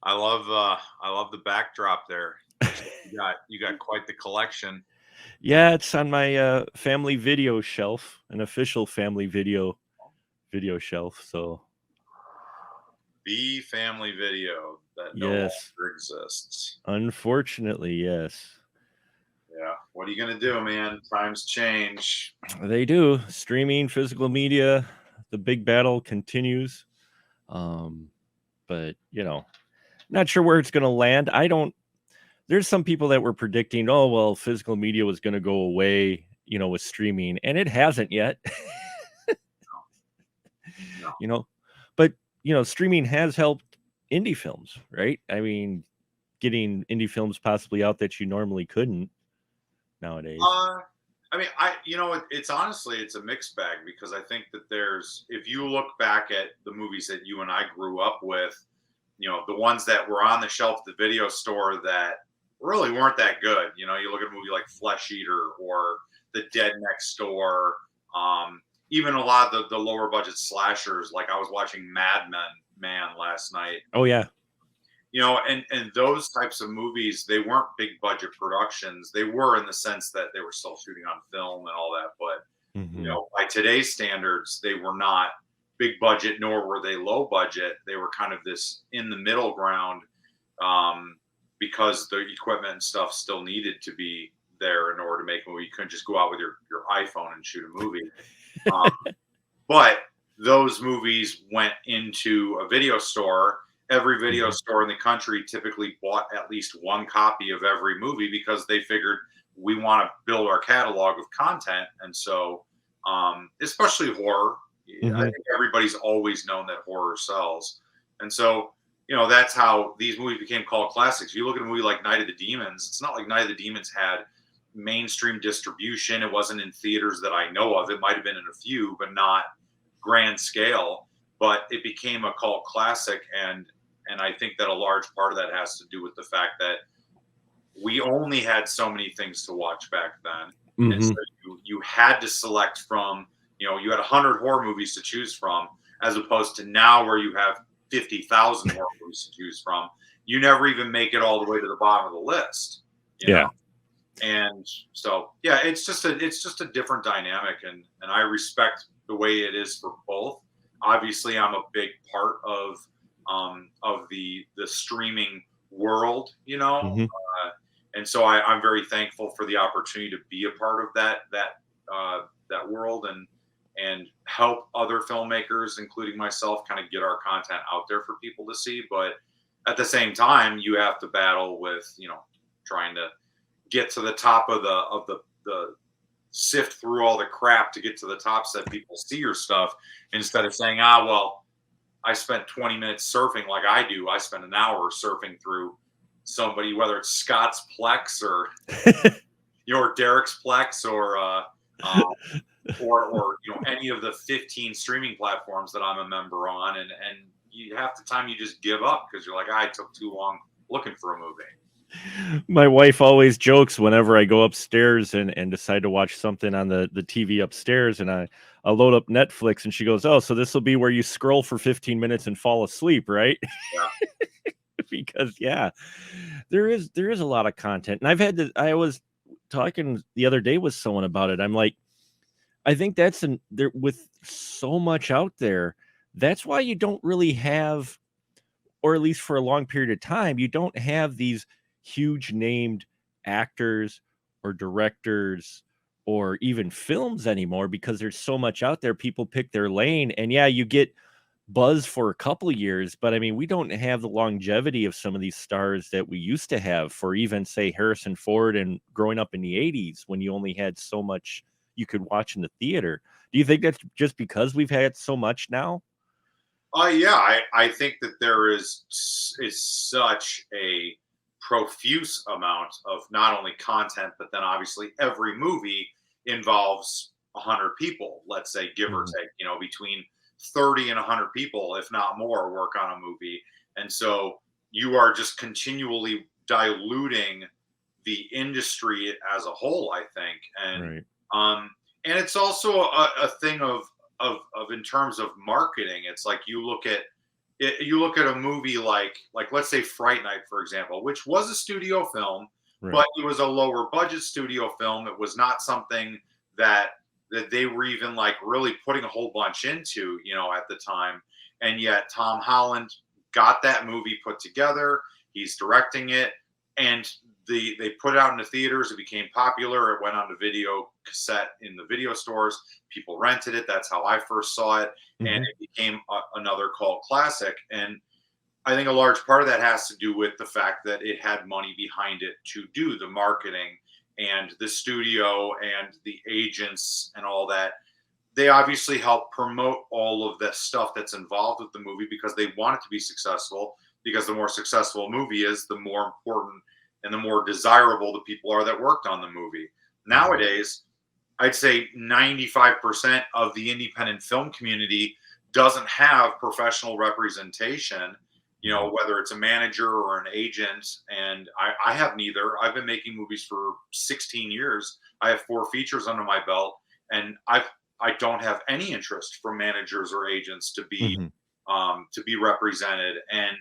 I love the backdrop there. You got quite the collection. Yeah, it's on my family video shelf, an official family video shelf. So The family video that no yes, longer exists. unfortunately, yes, Yeah. What are you gonna do, man? Times change. they do. Streaming, physical media, the big battle continues. Um, but not sure where it's going to land. I don't. There's some people that were predicting, oh well, physical media was going to go away, with streaming, and it hasn't yet. No. you know, but streaming has helped indie films, right? I mean, getting indie films possibly out that you normally couldn't nowadays. Uh, I mean, it's honestly it's a mixed bag because I think that if you look back at the movies that you and I grew up with, the ones that were on the shelf at the video store that really weren't that good. You look at a movie like Flesh Eater or The Dead Next Door, even a lot of the lower budget slashers. Like I was watching Mad Men Man last night. Oh yeah. And those types of movies, they weren't big budget productions. They were in the sense that they were still shooting on film and all that, but Mm-hmm. by today's standards, they were not big budget, nor were they low budget. They were kind of this in the middle ground, because the equipment and stuff still needed to be there in order to make a movie. You couldn't just go out with your iPhone and shoot a movie. But those movies went into a video store. Every video store in the country typically bought at least one copy of every movie because they figured we want to build our catalog of content. And so, especially horror, I think everybody's always known that horror sells. And so, that's how these movies became called classics. You look at a movie like Night of the Demons, it's not like Night of the Demons had mainstream distribution. It wasn't in theaters that I know of. It might have been in a few, but not grand scale. But it became a cult classic, and I think that a large part of that has to do with the fact that we only had so many things to watch back then, and so you had to select from. You had 100 horror movies to choose from, as opposed to now where you have 50,000 horror movies to choose from. You never even make it all the way to the bottom of the list. You know? And so it's just a different dynamic, and I respect the way it is for both. Obviously, I'm a big part of the streaming world, and so I'm very thankful for the opportunity to be a part of that world and help other filmmakers, including myself, kind of get our content out there for people to see. But at the same time, you have to battle with trying to get to the top of the sift through all the crap to get to the top so that people see your stuff, instead of saying, well, I spent 20 minutes surfing like I do. I spent an hour surfing through somebody, whether it's Scott's Plex or Derek's Plex or any of the 15 streaming platforms that I'm a member on, and half the time you just give up because you're like, I took too long looking for a movie. My wife always jokes whenever I go upstairs and decide to watch something on the TV upstairs, and I'll load up Netflix, and she goes, oh, so this will be where you scroll for 15 minutes and fall asleep, right? Yeah. Because there is a lot of content. And I was talking the other day with someone about it. I'm like, I think there with so much out there, that's why you don't really have, or at least for a long period of time, you don't have these huge named actors or directors or even films anymore, because there's so much out there. People pick their lane, and you get buzz for a couple of years, but I mean, we don't have the longevity of some of these stars that we used to have, for even say Harrison Ford and growing up in the 80s when you only had so much you could watch in the theater. Do you think that's just because we've had so much now? I think that there is such a profuse amount of not only content, but then obviously every movie involves 100 people, let's say, give or take, between 30 and 100 people, if not more, work on a movie. And so you are just continually diluting the industry as a whole, I think. And and it's also a thing of in terms of marketing. It's like you look at you look at a movie like let's say Fright Night, for example, which was a studio film, Right. but it was a lower budget studio film. It was not something that they were even like really putting a whole bunch into, at the time. And yet Tom Holland got that movie put together. He's directing it, and they put it out in the theaters. It became popular. It went on to video cassette in the video stores. People rented it. That's how I first saw it, and Hmm. it became another cult classic. And I think a large part of that has to do with the fact that it had money behind it to do the marketing and the studio and the agents and all that. They obviously help promote all of the stuff that's involved with the movie because they want it to be successful. Because the more successful a movie is, the more important and the more desirable the people are that worked on the movie. Hmm. Nowadays, I'd say 95% of the independent film community doesn't have professional representation, Hmm. whether it's a manager or an agent. And I have neither. I've been making movies for 16 years. I have 4 features under my belt, and I don't have any interest from managers or agents Hmm. to be represented. And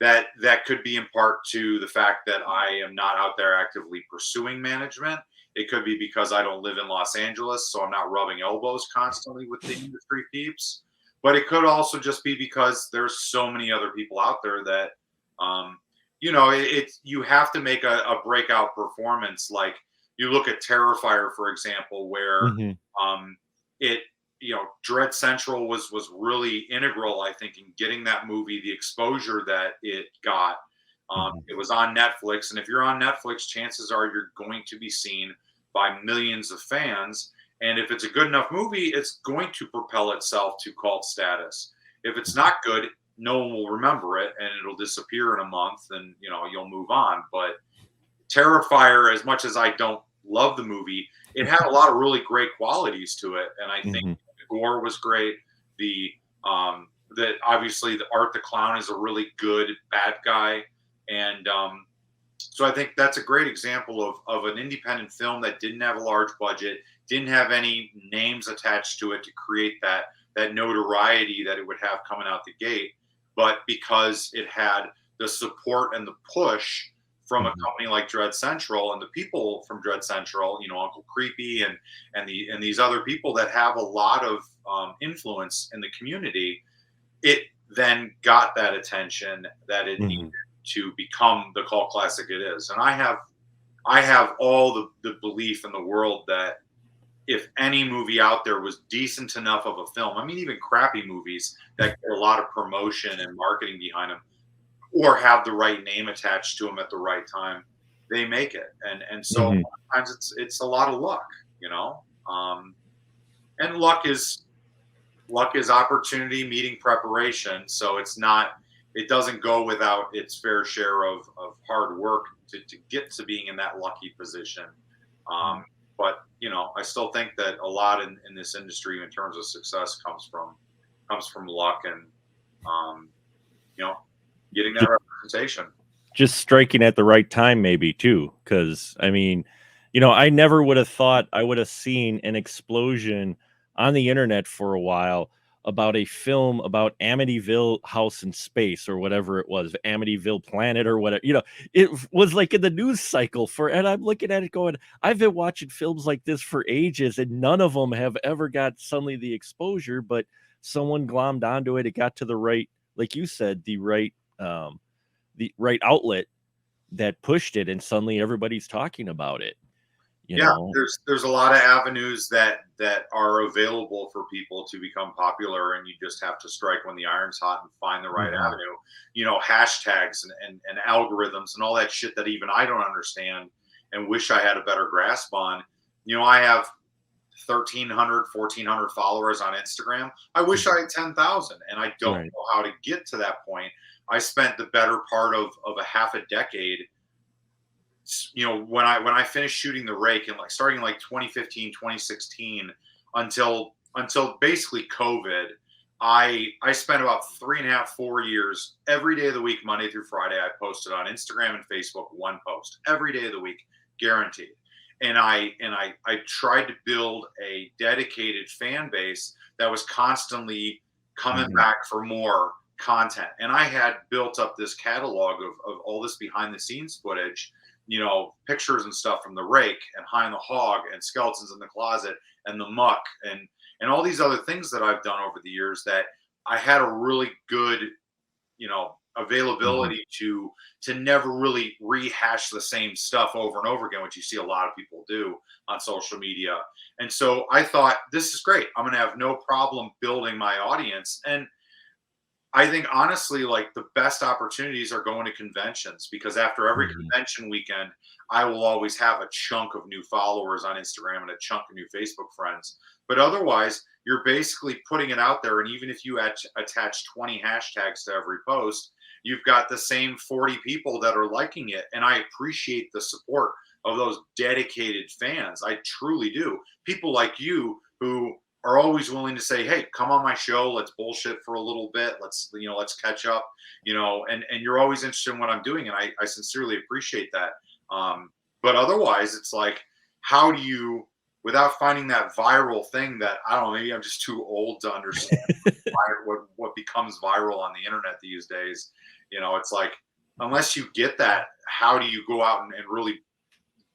that could be in part to the fact that I am not out there actively pursuing management. It could be because I don't live in Los Angeles, so I'm not rubbing elbows constantly with the industry peeps. But it could also just be because there's so many other people out there that, you have to make a breakout performance. Like you look at Terrifier, for example, where Hmm. um, it, Dread Central was really integral, I think, in getting that movie the exposure that it got. Hmm. It was on Netflix, and if you're on Netflix, chances are you're going to be seen by millions of fans. And if it's a good enough movie, it's going to propel itself to cult status. If it's not good, no one will remember it, and it'll disappear in a month, and you'll move on. But Terrifier, as much as I don't love the movie, it had a lot of really great qualities to it, and I think Hmm. the gore was great. The that obviously the Art the Clown is a really good bad guy, and so I think that's a great example of an independent film that didn't have a large budget, didn't have any names attached to it to create that notoriety that it would have coming out the gate, but because it had the support and the push from a Hmm. company like Dread Central and the people from Dread Central, Uncle Creepy and these other people that have a lot of influence in the community, it then got that attention that it needed Hmm. to become the cult classic it is. And I have all the belief in the world that if any movie out there was decent enough of a film, I mean, even crappy movies that get a lot of promotion and marketing behind them, or have the right name attached to them at the right time, they make it. And so Hmm. sometimes it's a lot of luck, and luck is opportunity meeting preparation. So it doesn't go without its fair share of hard work to get to being in that lucky position. Um, but I still think that a lot in this industry in terms of success comes from luck and um, you know getting that representation. Just striking at the right time, maybe too. Because I mean, I never would have thought I would have seen an explosion on the internet for a while about a film about Amityville House in Space or whatever it was, Amityville Planet or whatever. It was like in the news cycle and I'm looking at it going, I've been watching films like this for ages, and none of them have ever got suddenly the exposure, but someone glommed onto it. It got to the right, like you said, the right outlet that pushed it, and suddenly everybody's talking about it, you Yeah, know? there's a lot of avenues that are available for people to become popular, and you just have to strike when the iron's hot and find the right Mhm. avenue. Hashtags and algorithms and all that shit that even I don't understand and wish I had a better grasp on. I have 1,300, 1,400 followers on Instagram. I wish Mhm. I had 10,000, and I don't Right. know how to get to that point. I spent the better part of a half a decade, when I finished shooting the rake and like starting like 2015, 2016, until basically COVID. I spent about 3.5, 4 years every day of the week, Monday through Friday. I posted on Instagram and Facebook one post every day of the week, guaranteed. And I tried to build a dedicated fan base that was constantly coming Mhm. back for more, content. And I had built up this catalog of all this behind the scenes footage, pictures and stuff from the rake and High on the Hog and Skeletons in the Closet and the Muck and all these other things that I've done over the years, that I had a really good, availability to never really rehash the same stuff over and over again, which you see a lot of people do on social media. And so I thought, this is great. I'm going to have no problem building my audience. And I think honestly, like, the best opportunities are going to conventions, because after every convention weekend, I will always have a chunk of new followers on Instagram and a chunk of new Facebook friends. But otherwise, you're basically putting it out there. And even if you attach 20 hashtags to every post, you've got the same 40 people that are liking it. And I appreciate the support of those dedicated fans. I truly do. People like you who are always willing to say, hey, come on my show, let's bullshit for a little bit, let's catch up, and you're always interested in what I'm doing, and I sincerely appreciate that. But otherwise, it's like, how do you, without finding that viral thing that, I don't know, maybe I'm just too old to understand what becomes viral on the internet these days. It's like, unless you get that, how do you go out and really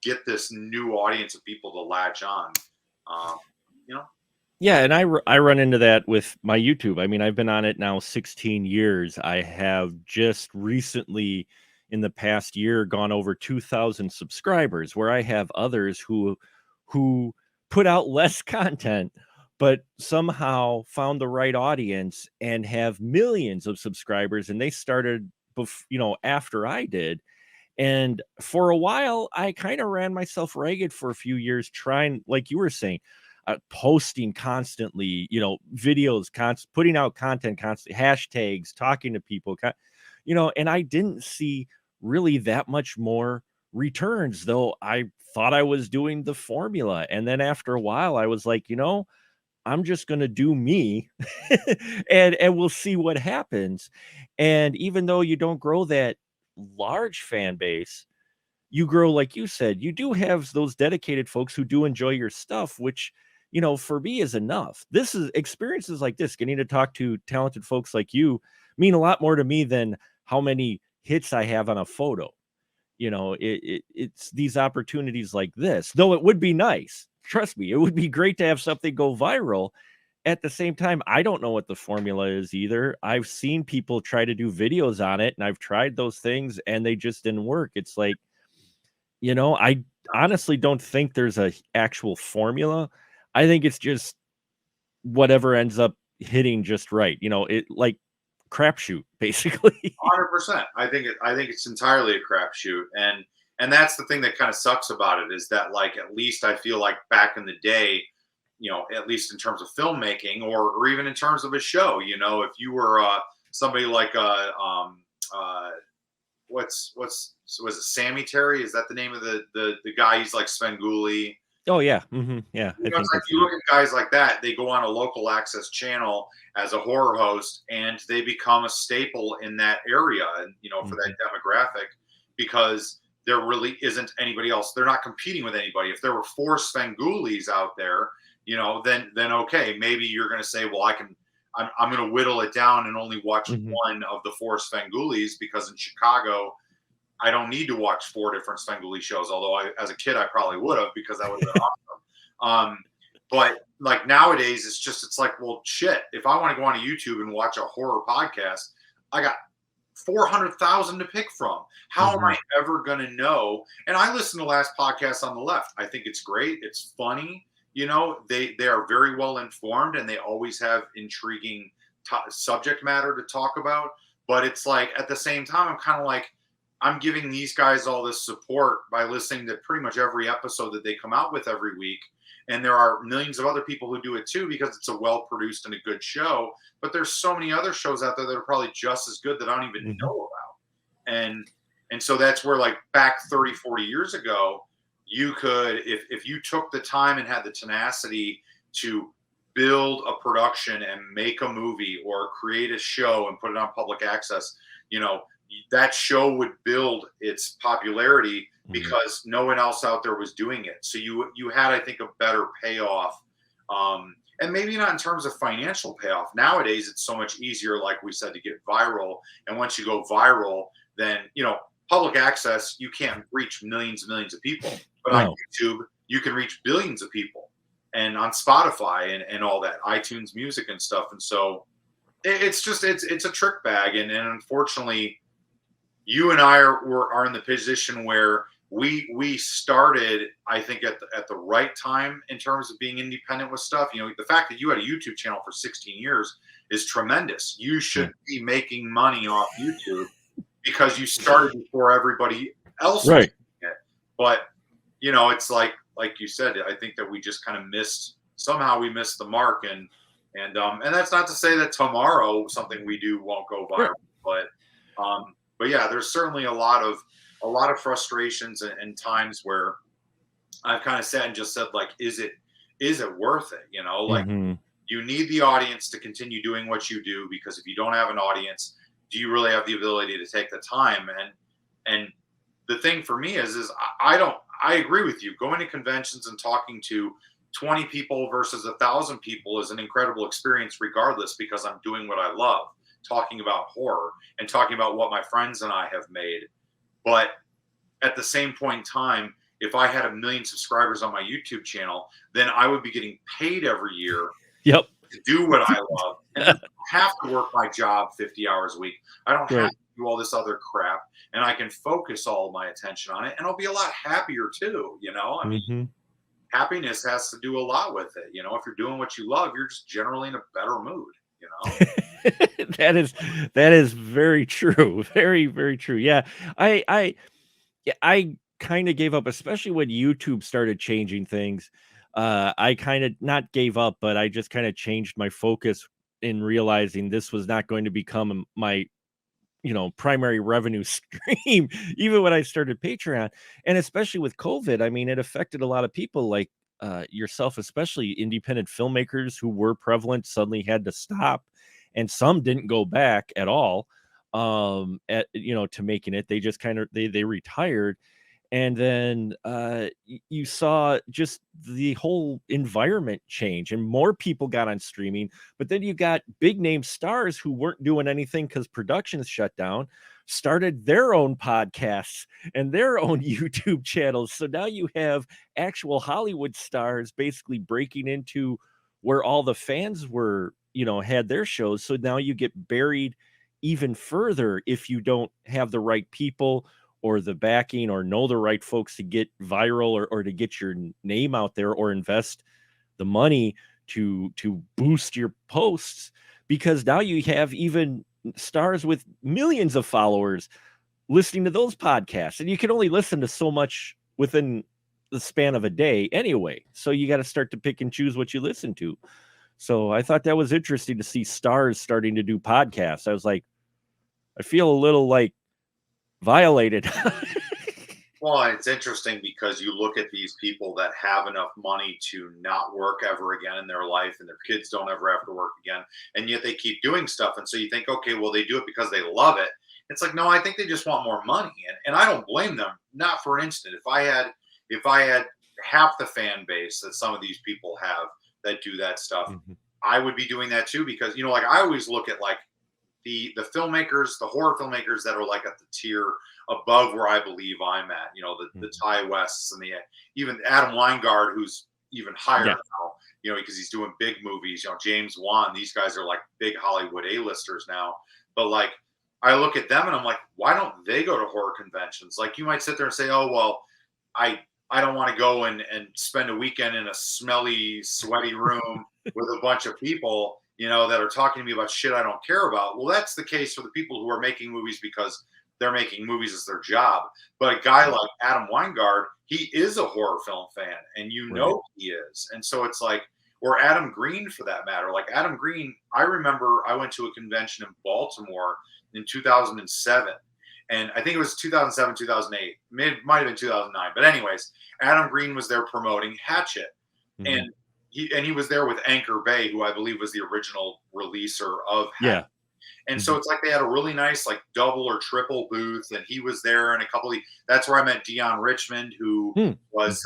get this new audience of people to latch on? Yeah, and I run into that with my YouTube. I mean, I've been on it now 16 years. I have just recently, in the past year, gone over 2,000 subscribers, where I have others who put out less content, but somehow found the right audience and have millions of subscribers, and they started after I did. And for a while, I kind of ran myself ragged for a few years, trying, like you were saying, posting constantly, videos, putting out content constantly, hashtags, talking to people, and I didn't see really that much more returns, though I thought I was doing the formula. And then after a while, I was like, I'm just going to do me and we'll see what happens. And even though you don't grow that large fan base, you grow, like you said, you do have those dedicated folks who do enjoy your stuff, which, for me is enough. This is experiences like this, getting to talk to talented folks like you, mean a lot more to me than how many hits I have on a photo. It's these opportunities like this, though it would be nice. Trust me, it would be great to have something go viral. At the same time, I don't know what the formula is either. I've seen people try to do videos on it, and I've tried those things and they just didn't work. It's like, I honestly don't think there's a actual formula. I think it's just whatever ends up hitting just right. It like crapshoot, basically. 100%. I think it's entirely a crapshoot, and that's the thing that kind of sucks about it, is that, like, at least I feel like back in the day, at least in terms of filmmaking, or even in terms of a show, if you were somebody like was it Sammy Terry? Is that the name of the guy? He's like Svengoolie. Oh yeah, yeah. It's like, you look at guys like that, they go on a local access channel as a horror host, and they become a staple in that area, and for that demographic, because there really isn't anybody else. They're not competing with anybody. If there were 4 Svengoolies out there, then okay, maybe you're going to say, well, I'm going to whittle it down and only watch one of the 4 Svengoolies, because in Chicago, I don't need to watch 4 different Svengoolie shows. Although as a kid, I probably would have, because that would have been awesome. But like nowadays, it's like, well, shit, if I want to go on YouTube and watch a horror podcast, I got 400,000 to pick from. How am I ever going to know? And I listen to Last Podcast on the Left. I think it's great. It's funny. They are very well informed, and they always have intriguing subject matter to talk about. But it's like, at the same time, I'm kind of like, I'm giving these guys all this support by listening to pretty much every episode that they come out with every week. And there are millions of other people who do it too, because it's a well-produced and a good show. But there's so many other shows out there that are probably just as good that I don't even know about. And so that's where, like, back 30, 40 years ago, you could, if you took the time and had the tenacity to build a production and make a movie or create a show and put it on public access, that show would build its popularity because no one else out there was doing it. So you had, I think, a better payoff and maybe not in terms of financial payoff. Nowadays, it's so much easier, like we said, to get viral. And once you go viral, then, public access, you can't reach millions and millions of people. But on YouTube, you can reach billions of people, and on Spotify and all that, iTunes Music and stuff. And so it's a trick bag. And unfortunately, you and I are in the position where we started, I think, at the right time in terms of being independent with stuff. The fact that you had a YouTube channel for 16 years is tremendous. You should be making money off YouTube because you started before everybody else was doing it. But it's like you said, I think that we just kind of missed the mark, and that's not to say that tomorrow something we do won't go viral, but yeah, there's certainly a lot of frustrations and times where I've kind of sat and just said, like, is it worth it? Like, you need the audience to continue doing what you do, because if you don't have an audience, do you really have the ability to take the time? And the thing for me is I agree with you. Going to conventions and talking to 20 people versus 1,000 people is an incredible experience regardless, because I'm doing what I love, talking about horror and talking about what my friends and I have made. But at the same point in time, if I had 1 million subscribers on my YouTube channel, then I would be getting paid every year to do what I love. And I don't have to work my job 50 hours a week. I don't have to do all this other crap. And I can focus all my attention on it. And I'll be a lot happier too. I mean, happiness has to do a lot with it. If you're doing what you love, you're just generally in a better mood. That is very true. Very, very true. Yeah. I kind of gave up, especially when YouTube started changing things. I kind of not gave up, but I just kind of changed my focus in realizing this was not going to become my primary revenue stream, even when I started Patreon. And especially with COVID, I mean, it affected a lot of people like yourself, especially independent filmmakers who were prevalent, suddenly had to stop, and some didn't go back at all to making it. They just kind of they retired. And then you saw just the whole environment change, and more people got on streaming. But then you got big name stars who weren't doing anything because productions shut down, started their own podcasts and their own YouTube channels. So now you have actual Hollywood stars basically breaking into where all the fans were, had their shows. So now you get buried even further if you don't have the right people or the backing or know the right folks to get viral or to get your name out there or invest the money to boost your posts, because now you have even stars with millions of followers listening to those podcasts, and you can only listen to so much within the span of a day anyway. So you got to start to pick and choose what you listen to. So I thought that was interesting to see stars starting to do podcasts. I was like, I feel a little like violated. Well, it's interesting because you look at these people that have enough money to not work ever again in their life, and their kids don't ever have to work again, and yet they keep doing stuff. And so you think, okay, well, they do it because they love it. It's like, no, I think they just want more money, and I don't blame them. Not for an instant. If I had half the fan base that some of these people have that do that stuff, I would be doing that too, because like I always look at like the filmmakers, the horror filmmakers that are like at the tier above where I believe I'm at, the Ty Wests and even Adam Weingard, who's even higher now, because he's doing big movies, James Wan, these guys are like big Hollywood A-listers now. But like, I look at them and I'm like, why don't they go to horror conventions? Like, you might sit there and say, oh, well, I don't want to go and spend a weekend in a smelly, sweaty room with a bunch of people, that are talking to me about shit I don't care about. Well, that's the case for the people who are making movies because they're making movies as their job. But a guy like Adam Weingard, he is a horror film fan, and he is. And so it's like, or Adam Green for that matter. Like Adam Green, I remember I went to a convention in Baltimore in 2007. And I think it was 2007, 2008. Might have been 2009. But anyways, Adam Green was there promoting Hatchet. And he was there with Anchor Bay, who I believe was the original releaser of Hatchet. And so it's like they had a really nice like double or triple booth, and he was there, and a couple of that's where I met Dion Richmond, who was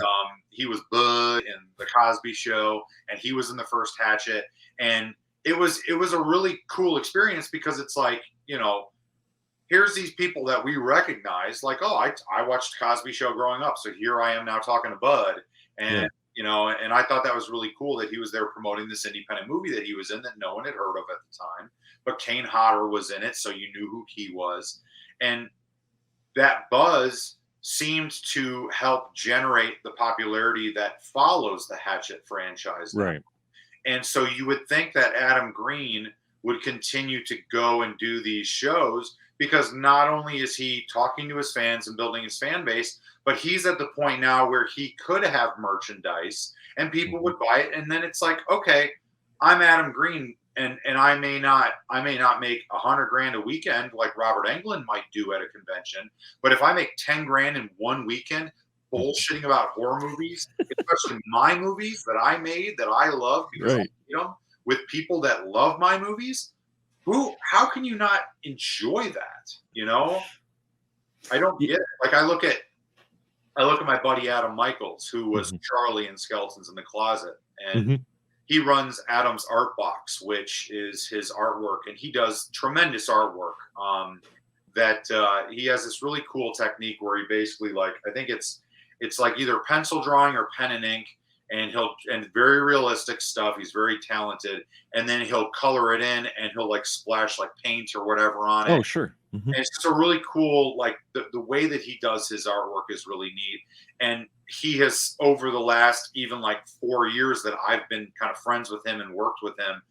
he was Bud in the Cosby Show, and he was in the first Hatchet, and it was a really cool experience because it's like, here's these people that we recognize, like, oh, I watched Cosby Show growing up, so here I am now talking to Bud, and and I thought that was really cool that he was there promoting this independent movie that he was in that no one had heard of at the time, but Kane Hodder was in it, so you knew who he was, and that buzz seemed to help generate the popularity that follows the Hatchet franchise now. Right. And so you would think that Adam Green would continue to go and do these shows, because not only is he talking to his fans and building his fan base, but he's at the point now where he could have merchandise and people would buy it. And then it's like, okay, I'm Adam Green, and I may not make $100,000 a weekend like Robert Englund might do at a convention, but if I make $10,000 in one weekend bullshitting about horror movies, especially my movies that I made that I love because I made them with people that love my movies, how can you not enjoy that? I don't get it. Like I look at my buddy Adam Michaels, who was Charlie in Skeletons in the Closet, and he runs Adam's Art Box, which is his artwork, and he does tremendous artwork. He has this really cool technique where he basically, like, I think it's like either pencil drawing or pen and ink, and very realistic stuff. He's very talented, and then he'll color it in, and he'll like splash like paint or whatever on it. Oh, sure. And it's just a really cool, like the way that he does his artwork is really neat. And he has, over the last even like 4 years that I've been kind of friends with him and worked with him,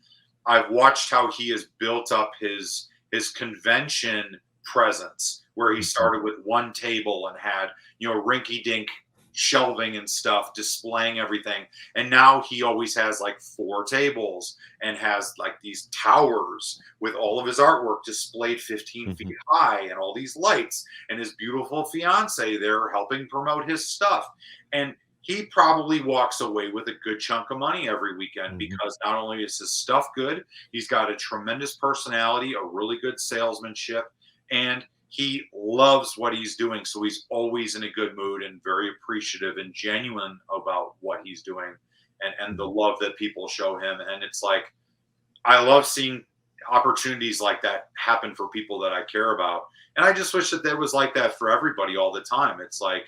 I've watched how he has built up his convention presence, where he started with one table and had, rinky dink shelving and stuff displaying everything, and now he always has like 4 tables and has like these towers with all of his artwork displayed 15 feet high, and all these lights, and his beautiful fiance there helping promote his stuff. And he probably walks away with a good chunk of money every weekend, because not only is his stuff good, he's got a tremendous personality, a really good salesmanship, and he loves what he's doing. So he's always in a good mood and very appreciative and genuine about what he's doing, and the love that people show him. And it's like, I love seeing opportunities like that happen for people that I care about. And I just wish that there was like that for everybody all the time. It's like,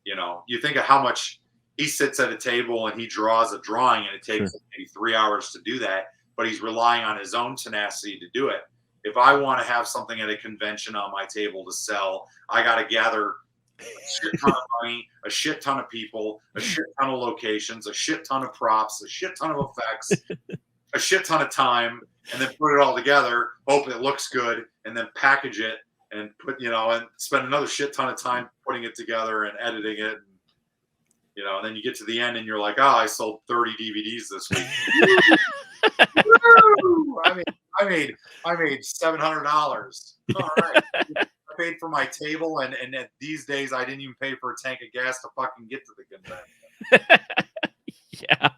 you think of how much he sits at a table and he draws a drawing, and it takes maybe 3 hours to do that, but he's relying on his own tenacity to do it. If I want to have something at a convention on my table to sell, I got to gather a shit ton of money, a shit ton of people, a shit ton of locations, a shit ton of props, a shit ton of effects, a shit ton of time, and then put it all together, hope it looks good, and then package it and put, and spend another shit ton of time putting it together and editing it. And then you get to the end and you're like, oh, I sold 30 DVDs this week. I made $700. All right. I paid for my table, and these days I didn't even pay for a tank of gas to fucking get to the convention. Yeah,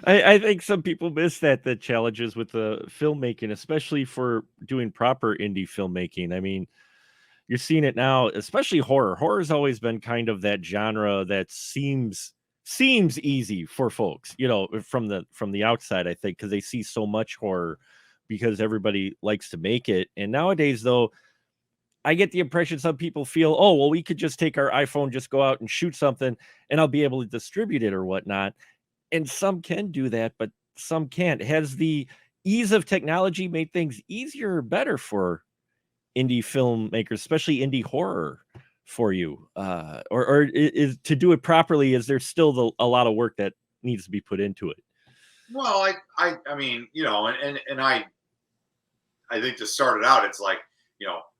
I think some people miss the challenges with the filmmaking, especially for doing proper indie filmmaking. I mean, you're seeing it now, especially horror. Horror's always been kind of that genre that seems easy for folks, from the outside, I think, because they see so much horror, because everybody likes to make it. And nowadays, though, I get the impression some people feel, oh, well, we could just take our iPhone, just go out and shoot something, and I'll be able to distribute it or whatnot. And some can do that, but some can't. Has the ease of technology made things easier or better for indie filmmakers, especially indie horror, for you? Or is to do it properly, is there still a lot of work that needs to be put into it? Well, I mean, and I think to start it out, it's like,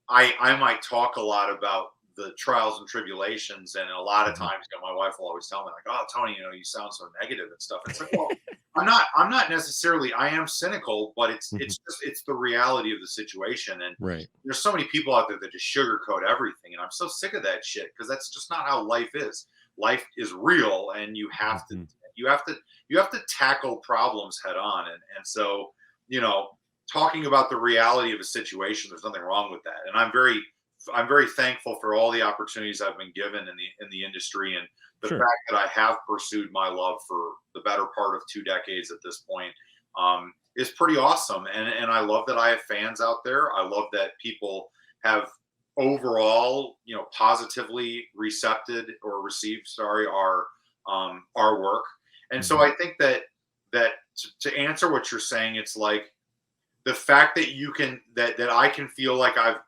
I might talk a lot about the trials and tribulations, and a lot of times, my wife will always tell me, like, oh, Tony, you sound so negative and stuff. It's like, well, I'm not necessarily, I am cynical, but it's the reality of the situation. And there's so many people out there that just sugarcoat everything, and I'm so sick of that shit, because that's just not how life is. Life is real, and you have to tackle problems head on. And so, talking about the reality of a situation. There's nothing wrong with that, and I'm very thankful for all the opportunities I've been given in the industry, and the Sure. fact that I have pursued my love for the better part of 2 decades at this point is pretty awesome. And I love that I have fans out there. I love that people have overall, positively received, sorry, our work. And so Mhm. I think that to answer what you're saying, it's like the fact that that I can feel like I've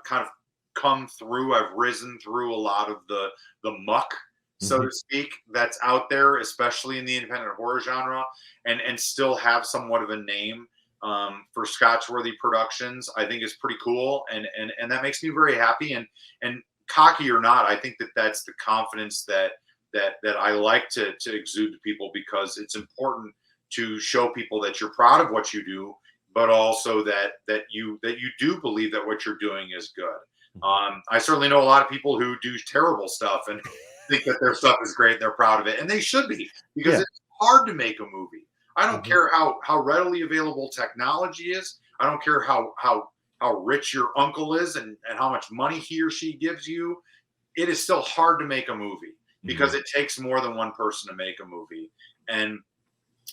kind of come through, I've risen through a lot of the muck, so Mhm. to speak, that's out there, especially in the independent horror genre, and still have somewhat of a name for Scotchworthy Productions, I think is pretty cool, and that makes me very happy, and cocky or not, I think that that's the confidence that I like to exude to people, because it's important to show people that you're proud of what you do, but also that you do believe that what you're doing is good. Mhm. I certainly know a lot of people who do terrible stuff and think that their stuff is great and they're proud of it, and they should be, because Yeah. it's hard to make a movie. I don't Mhm. care how readily available technology is. I don't care how rich your uncle is and how much money he or she gives you. It is still hard to make a movie, because Mhm. it takes more than one person to make a movie. And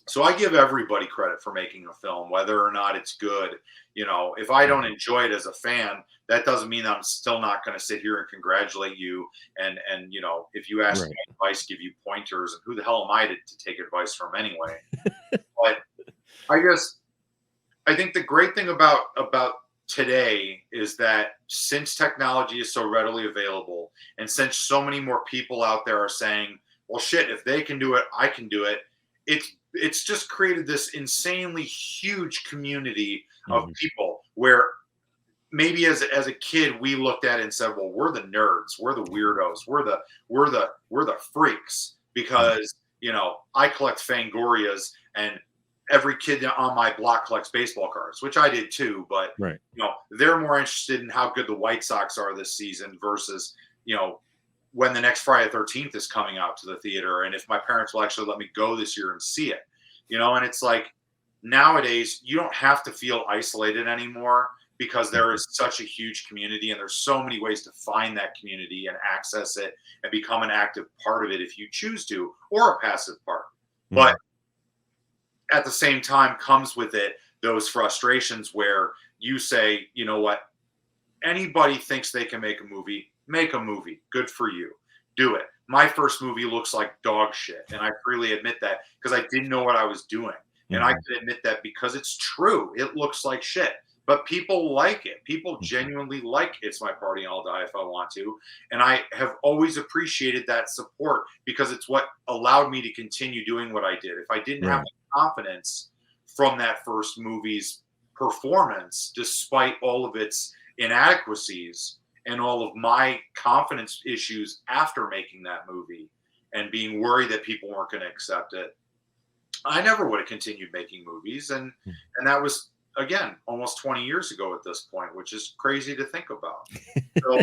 so I give everybody credit for making a film, whether or not it's good. If I don't Mhm. enjoy it as a fan, that doesn't mean I'm still not going to sit here and congratulate you. And if you ask Right. me advice, give you pointers, and who the hell am I to take advice from anyway? But I guess I think the great thing about today is that since technology is so readily available, and since so many more people out there are saying, "Well, shit, if they can do it, I can do it." It's just created this insanely huge community of Mhm. people where maybe as a kid we looked at it and said, "Well, we're the nerds, we're the weirdos, we're the freaks," Mhm. because I collect Fangorias, and every kid on my block collects baseball cards, which I did too. But Right. they're more interested in how good the White Sox are this season versus when the next Friday the 13th is coming out to the theater, and if my parents will actually let me go this year and see it. And it's like nowadays you don't have to feel isolated anymore, because there Mhm. is such a huge community, and there's so many ways to find that community and access it and become an active part of it if you choose to, or a passive part. But Mhm. at the same time comes with it those frustrations where you say, "You know what, anybody thinks they can make a movie, good for you, do it." My first movie looks like dog shit, and I freely admit that, because I didn't know what I was doing. And I Mhm. can admit that because it's true, it looks like shit, but people like it. People Mhm. genuinely like It's My Party and I'll Die If I Want To. And I have always appreciated that support, because it's what allowed me to continue doing what I did. If I didn't have Right. the confidence from that first movie's performance, despite all of its inadequacies and all of my confidence issues after making that movie, and being worried that people weren't going to accept it, I never would have continued making movies. And that was, again, almost 20 years ago at this point, which is crazy to think about. So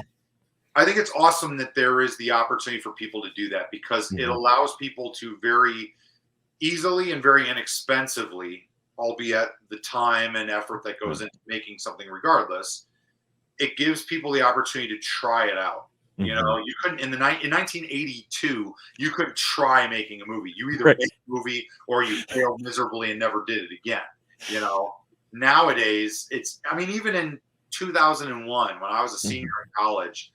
I think it's awesome that there is the opportunity for people to do that, because it Mhm. allows people to very easily and very inexpensively, albeit the time and effort that goes Right. into making something regardless, it gives people the opportunity to try it out. Mhm. You couldn't in 1982. You couldn't try making a movie. You either made Right. a movie or you failed miserably and never did it again. You know, Nowadays it's. I mean, even in 2001, when I was a senior Mhm. in college,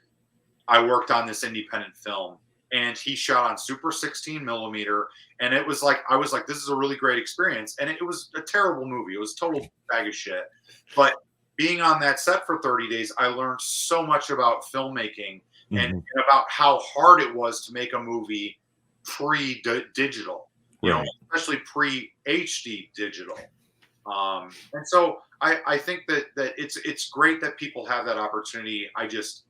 I worked on this independent film, and he shot on Super 16 millimeter, and it was like I was like, this is a really great experience, and it was a terrible movie. It was a total bag of shit, but being on that set for 30 days, I learned so much about filmmaking, Mhm. and about how hard it was to make a movie pre-digital, Right. especially pre-HD digital. And so I think that it's great that people have that opportunity. I just,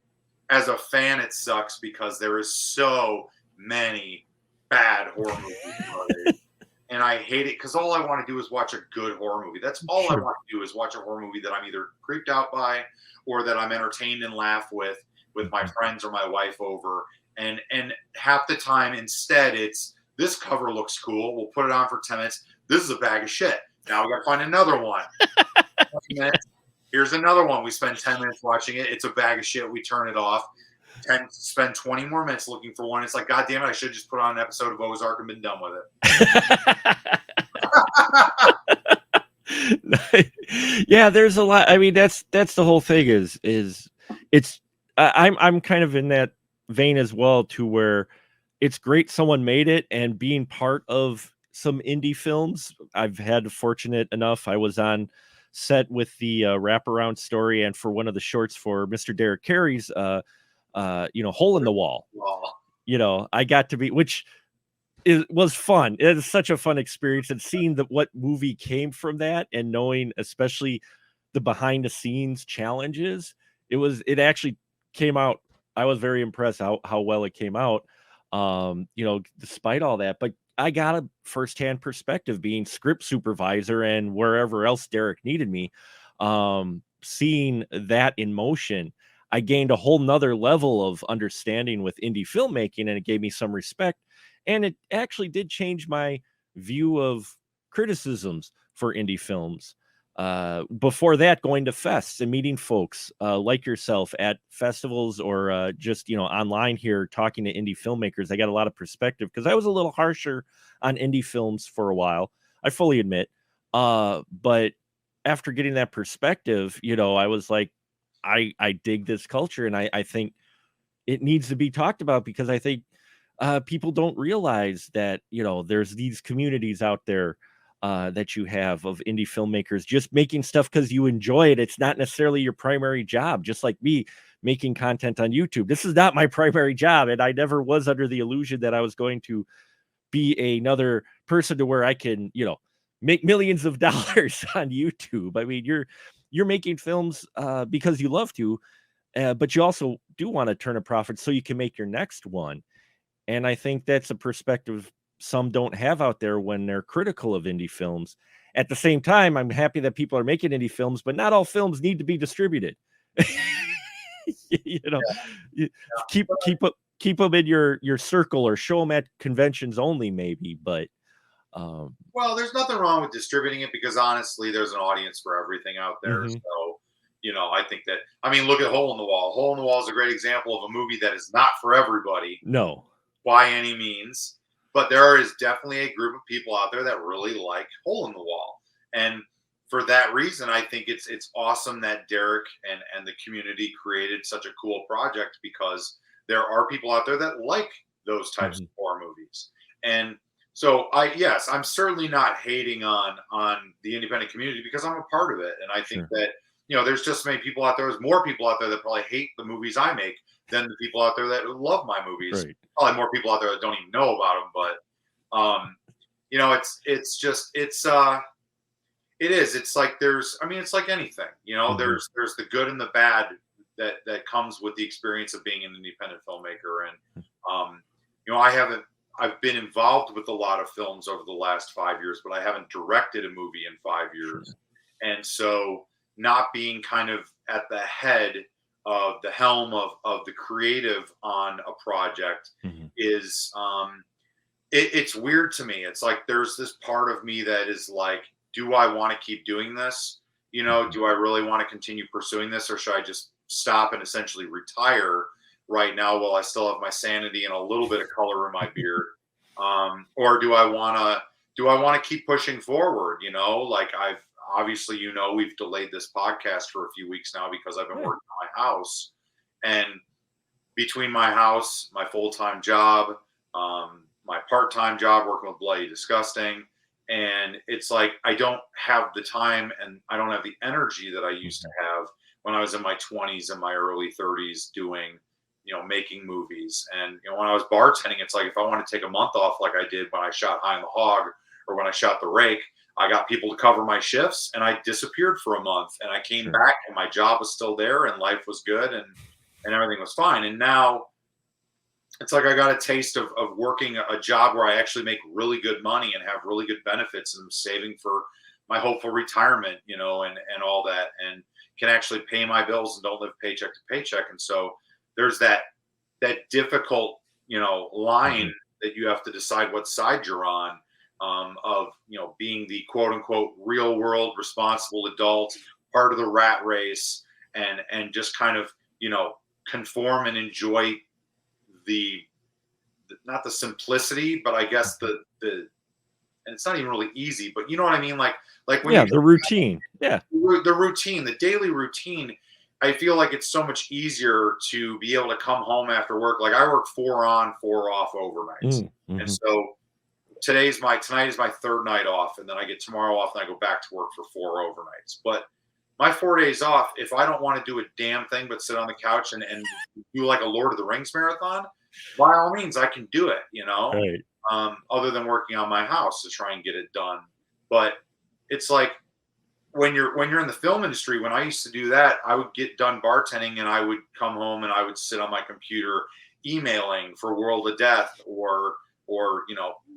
as a fan, it sucks because there is so many bad horror movies nowadays. And I hate it, because all I want to do is watch a good horror movie. That's all I Sure. want to do, is watch a horror movie that I'm either creeped out by, or that I'm entertained and laugh with my Mhm. friends or my wife over. And half the time, instead, it's, this cover looks cool. We'll put it on for 10 minutes. This is a bag of shit. Now we got to find another one. minutes. Here's another one. We spend 10 minutes watching it. It's a bag of shit. We turn it off. Spend 20 more minutes looking for one. It's like, God damn it, I should just put on an episode of Ozark and been done with it. Yeah, there's a lot. I mean, that's the whole thing is it's I'm kind of in that vein as well, to where it's great someone made it, and being part of some indie films. I've had fortunate enough. I was on set with the wraparound story and for one of the shorts for Mr. Derek Carey's Hole in the Wall. Wow. I got to be, which it was fun. It is such a fun experience, and seeing what movie came from that, and knowing especially the behind the scenes challenges. It actually came out. I was very impressed how well it came out. Despite all that, but I got a firsthand perspective being script supervisor and wherever else Derek needed me. Seeing that in motion, I gained a whole nother level of understanding with indie filmmaking, and it gave me some respect. And it actually did change my view of criticisms for indie films. Before that, going to fests and meeting folks like yourself at festivals, or just online here, talking to indie filmmakers, I got a lot of perspective, because I was a little harsher on indie films for a while, I fully admit. But after getting that perspective, I was like, I dig this culture, and I think it needs to be talked about, because I think people don't realize that there's these communities out there that you have of indie filmmakers just making stuff because you enjoy it. It's not necessarily your primary job. Just like me making content on YouTube, this is not my primary job, and I never was under the illusion that I was going to be another person to where I can make millions of dollars on YouTube. I mean, you're making films because you love to, but you also do want to turn a profit so you can make your next one. And I think that's a perspective some don't have out there when they're critical of indie films. At the same time, I'm happy that people are making indie films, but not all films need to be distributed. you know, you keep them in your circle, or show them at conventions only, maybe. But Well, there's nothing wrong with distributing it, because honestly, there's an audience for everything out there. Mhm. So, I think that, look at Hole in the Wall. Hole in the Wall is a great example of a movie that is not for everybody No. by any means, but there is definitely a group of people out there that really like Hole in the Wall. And for that reason, I think it's awesome that Derek and the community created such a cool project, because there are people out there that like those types of horror movies. And so I'm certainly not hating on the independent community, because I'm a part of it. And I think that, there's just many people out there, there's more people out there that probably hate the movies I make than the people out there that love my movies. Right. Probably more people out there that don't even know about them, but it is. It's like it's like anything, there's the good and the bad that comes with the experience of being an independent filmmaker. And I've been involved with a lot of films over the last 5 years, but I haven't directed a movie in 5 years. And so, not being kind of at the head of the helm of the creative on a project is it's weird to me. It's like there's this part of me that is like, do I want to keep doing this? Do I really want to continue pursuing this, or should I just stop and essentially retire right now while I still have my sanity and a little bit of color in my beard? Or do I want to keep pushing forward? Like obviously, we've delayed this podcast for a few weeks now because I've been working on my house, and between my house, my full-time job, my part-time job working with Bloody Disgusting, and it's like I don't have the time and I don't have the energy that I used to have when I was in my 20s and my early 30s doing, making movies. And when I was bartending, it's like if I want to take a month off, like I did when I shot High on the Hog or when I shot The Rake, I got people to cover my shifts, and I disappeared for a month, and I came back, and my job was still there, and life was good, and everything was fine. And now it's like I got a taste of working a job where I actually make really good money and have really good benefits, and I'm saving for my hopeful retirement, and all that, and can actually pay my bills and don't live paycheck to paycheck. And so there's that difficult, line that you have to decide what side you're on, of being the quote unquote real world responsible adult part of the rat race, and just kind of, conform and enjoy the not the simplicity, but I guess the and it's not even really easy, but you know what I mean? Like when Yeah, you the routine. Yeah. the routine, the daily routine, I feel like it's so much easier to be able to come home after work. Like I work 4 on, 4 off overnights. And Mm-hmm. so tonight is my third night off, and then I get tomorrow off and I go back to work for 4 overnights. But my 4 days off, if I don't want to do a damn thing but sit on the couch and do like a Lord of the Rings marathon, by all means I can do it, Right. other than working on my house to try and get it done. But it's like when you're in the film industry, when I used to do that, I would get done bartending and I would come home and I would sit on my computer emailing for World of Death, or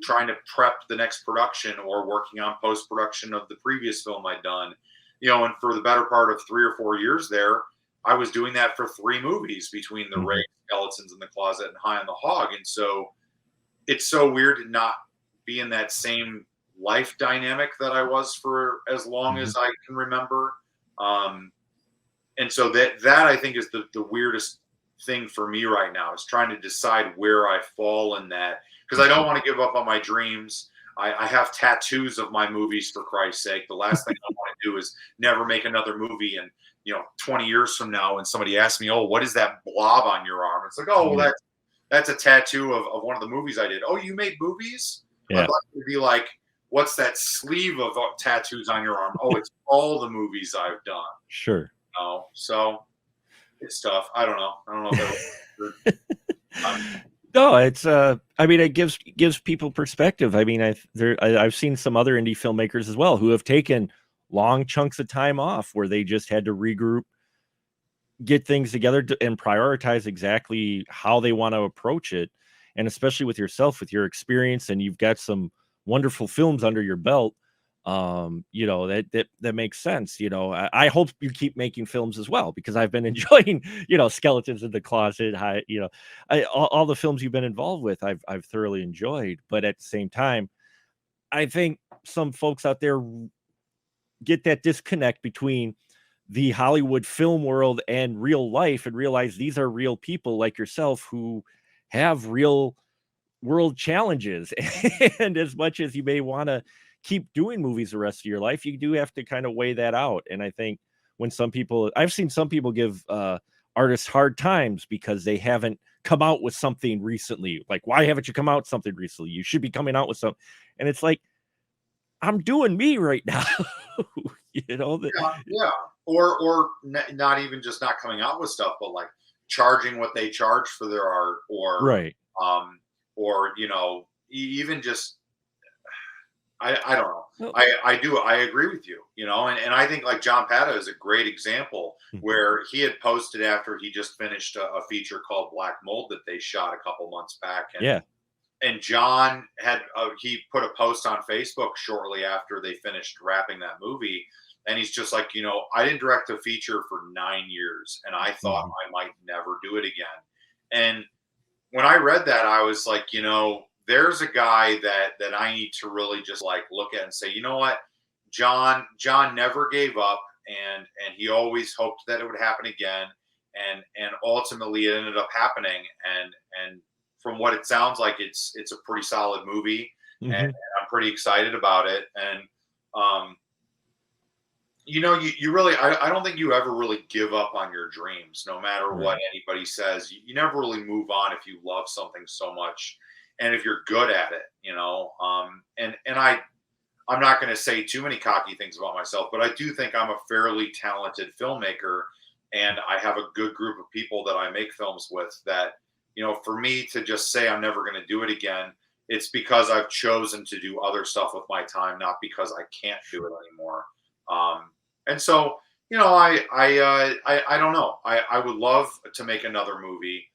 trying to prep the next production, or working on post production of the previous film I'd done. And for the better part of 3 or 4 years there, I was doing that for 3 movies between the Mm-hmm. Ray, Skeletons in the Closet, and High on the Hog. And so it's so weird to not be in that same life dynamic that I was for as long Mm-hmm. as I can remember. Um, and so that I think is the weirdest thing for me right now, is trying to decide where I fall in that, because I don't want to give up on my dreams. I have tattoos of my movies, for Christ's sake. The last thing I want to do is never make another movie. And 20 years from now, when somebody asks me, "Oh, what is that blob on your arm?" It's like, "Oh, well, Yeah. that's a tattoo of one of the movies I did." "Oh, you made movies?" I'd Yeah. like to be like, "What's that sleeve of tattoos on your arm?" "Oh, it's all the movies I've done." Sure. So it's tough. I don't know. I don't know if that was No, it's I mean, it gives people perspective. I mean, I've seen some other indie filmmakers as well who have taken long chunks of time off where they just had to regroup, get things together, and prioritize exactly how they want to approach it. And especially with yourself, with your experience, and you've got some wonderful films under your belt, that makes sense. I hope you keep making films as well, because I've been enjoying, Skeletons in the Closet, all the films you've been involved with, I've thoroughly enjoyed. But at the same time, I think some folks out there get that disconnect between the Hollywood film world and real life, and realize these are real people like yourself who have real world challenges. And as much as you may want to keep doing movies the rest of your life, you do have to kind of weigh that out. And I think when I've seen some people give artists hard times because they haven't come out with something recently. Like, why haven't you come out with something recently? You should be coming out with something. And it's like, I'm doing me right now. That. yeah. Or not even just not coming out with stuff, but like charging what they charge for their art, Right. um, or even just I don't know. Well, I agree with you, and I think like John Pata is a great example, mhm. where he had posted after he just finished a feature called Black Mold that they shot a couple months back. Yeah. And John had he put a post on Facebook shortly after they finished wrapping that movie, and he's just like, I didn't direct a feature for 9 years, and I thought Mhm. I might never do it again. And when I read that, I was like, there's a guy that I need to really just like look at and say, you know what, John never gave up, and he always hoped that it would happen again, and ultimately it ended up happening, and from what it sounds like, it's a pretty solid movie, and Mhm. I'm pretty excited about it. And um, you really, I don't think you ever really give up on your dreams, no matter what Right. anybody says. You never really move on if you love something so much, and if you're good at it, and I'm not going to say too many cocky things about myself, but I do think I'm a fairly talented filmmaker, and I have a good group of people that I make films with. That, for me to just say I'm never going to do it again, it's because I've chosen to do other stuff with my time, not because I can't do it anymore. And so, I don't know. I would love to make another movie,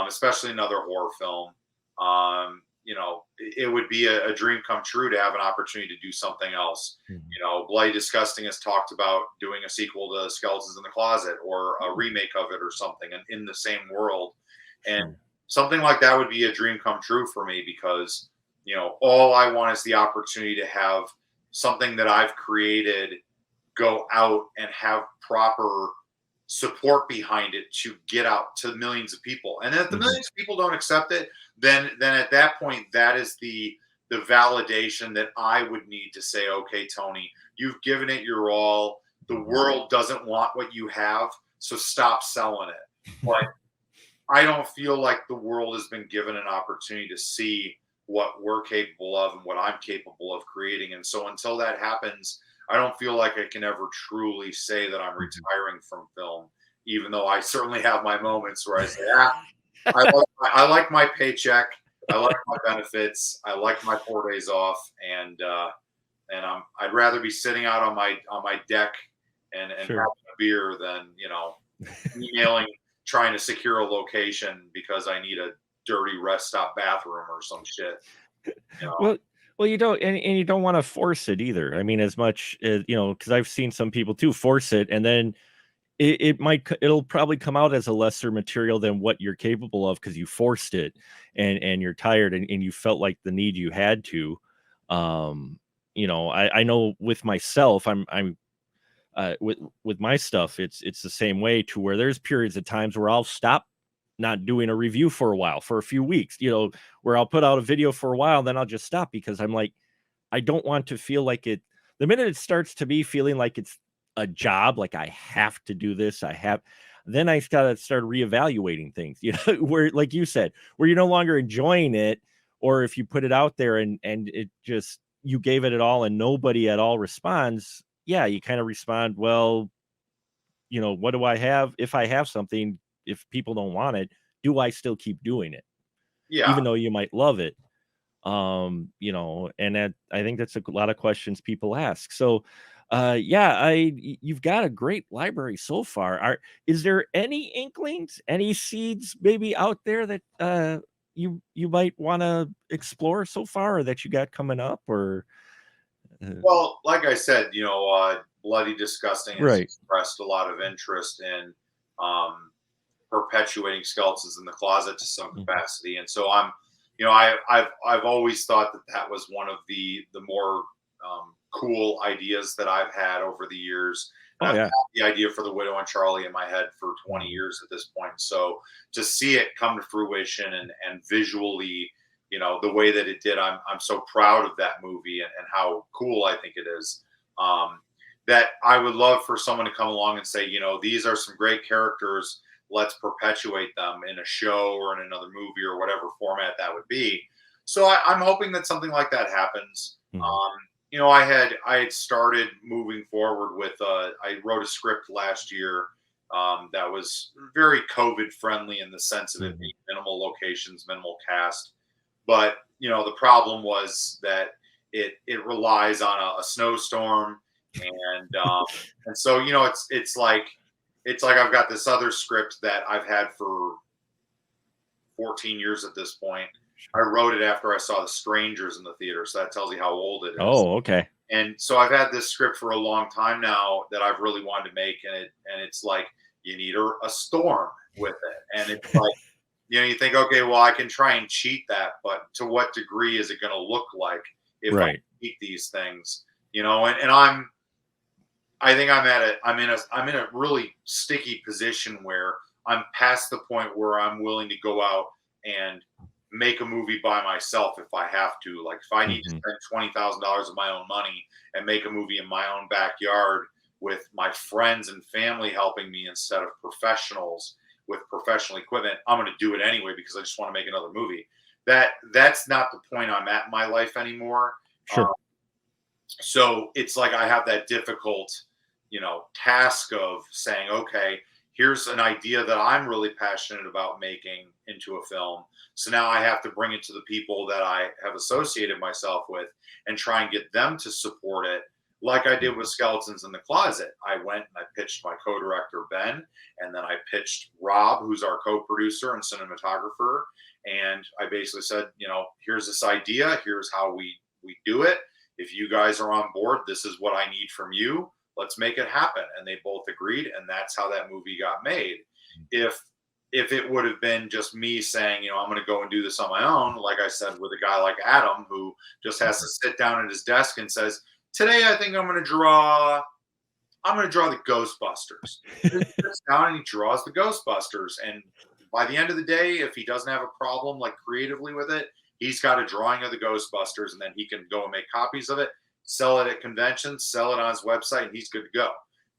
especially another horror film. It would be a dream come true to have an opportunity to do something else. Mhm. Bloody Disgusting has talked about doing a sequel to Skeletons in the Closet, or a remake of it or something, and in the same world. And Sure. something like that would be a dream come true for me, because, all I want is the opportunity to have something that I've created go out and have proper support behind it to get out to millions of people. And if the Mhm. millions of people don't accept it, then at that point, that is the validation that I would need to say, okay, Tony, you've given it your all. The Mhm. world doesn't want what you have, so stop selling it. But I don't feel like the world has been given an opportunity to see what we're capable of and what I'm capable of creating. And so until that happens, I don't feel like I can ever truly say that I'm Mhm. retiring from film, even though I certainly have my moments where I say, I like my paycheck. I like my benefits. I like my 4 days off. And I'd rather be sitting out on my deck and having Sure. a beer than, emailing, trying to secure a location because I need a dirty rest stop bathroom or some shit. You know? Well well, you don't and you don't wanna force it either. I mean, as much as because I've seen some people too force it, and then it'll probably come out as a lesser material than what you're capable of because you forced it, and you're tired, and you felt like the need you had to. Um, I know with myself, with my stuff, it's the same way to where there's periods of times where I'll stop not doing a review for a while, for a few weeks, where I'll put out a video for a while, then I'll just stop because I'm like, I don't want to feel like it. The minute it starts to be feeling like it's a job, like I have to do this, then I gotta start reevaluating things, where, like you said, where you're no longer enjoying it, or if you put it out there and it just, you gave it all and nobody at all responds, yeah, you kind of respond, well, what do I have? If I have something, if people don't want it, do I still keep doing it? Yeah. Even though you might love it. And I think that's a lot of questions people ask. So, yeah, you've got a great library so far. Is there any inklings, any seeds maybe out there that you might want to explore so far, or that you got coming up, or Well, like I said, Bloody Disgusting has right? expressed a lot of interest in um, perpetuating skeletons in the closet to some Mhm. capacity. And so I've always thought that that was one of the more cool ideas that I've had over the years. And Oh I've yeah. had the idea for the Widow and Charlie in my head for 20 Mhm. years at this point. So to see it come to fruition and visually, the way that it did, I'm so proud of that movie and how cool I think it is. Um, that I would love for someone to come along and say, these are some great characters, let's perpetuate them in a show or in another movie or whatever format that would be. So I'm hoping that something like that happens. Mhm. I had started moving forward with. I wrote a script last year that was very COVID friendly in the sense of it Mhm. being minimal locations, minimal cast. But the problem was that it relies on a snowstorm, and so it's like I've got this other script that I've had for 14 years at this point. I Sure. wrote it after I saw The Strangers in the theater, so that tells you how old it is. Oh, okay. And so I've had this script for a long time now that I've really wanted to make, and it's like you need a storm with it, and it's like you think, okay, well, I can try and cheat that, but to what degree is it going to look like if I Right. cheat these things? And I think I'm in a really sticky position where I'm past the point where I'm willing to go out and make a movie by myself if I have to. Like if I need to Mhm. spend $20,000 of my own money and make a movie in my own backyard with my friends and family helping me instead of professionals with professional equipment, I'm going to do it anyway because I just want to make another movie. That's not the point I'm at in my life anymore. Uh, Sure. so it's like I have that difficult, task of saying, okay, here's an idea that I'm really passionate about making into a film. So now I have to bring it to the people that I have associated myself with and try and get them to support it. Like I did with Skeletons in the Closet. I went and I pitched my co-director, Ben, and then I pitched Rob, who's our co-producer and cinematographer. And I basically said, here's this idea, here's how we do it. If you guys are on board, this is what I need from you. Let's make it happen. And they both agreed, and that's how that movie got made. If it would have been just me saying, I'm going to go and do this on my own, like I said, with a guy like Adam who just has to sit down at his desk and says, today I think I'm going to draw I'm going to draw the Ghostbusters. And he sits down and he draws the Ghostbusters. And by the end of the day, if he doesn't have a problem like creatively with it, he's got a drawing of the Ghostbusters, and then he can go and make copies of it, sell it at conventions, sell it on his website, and he's good to go.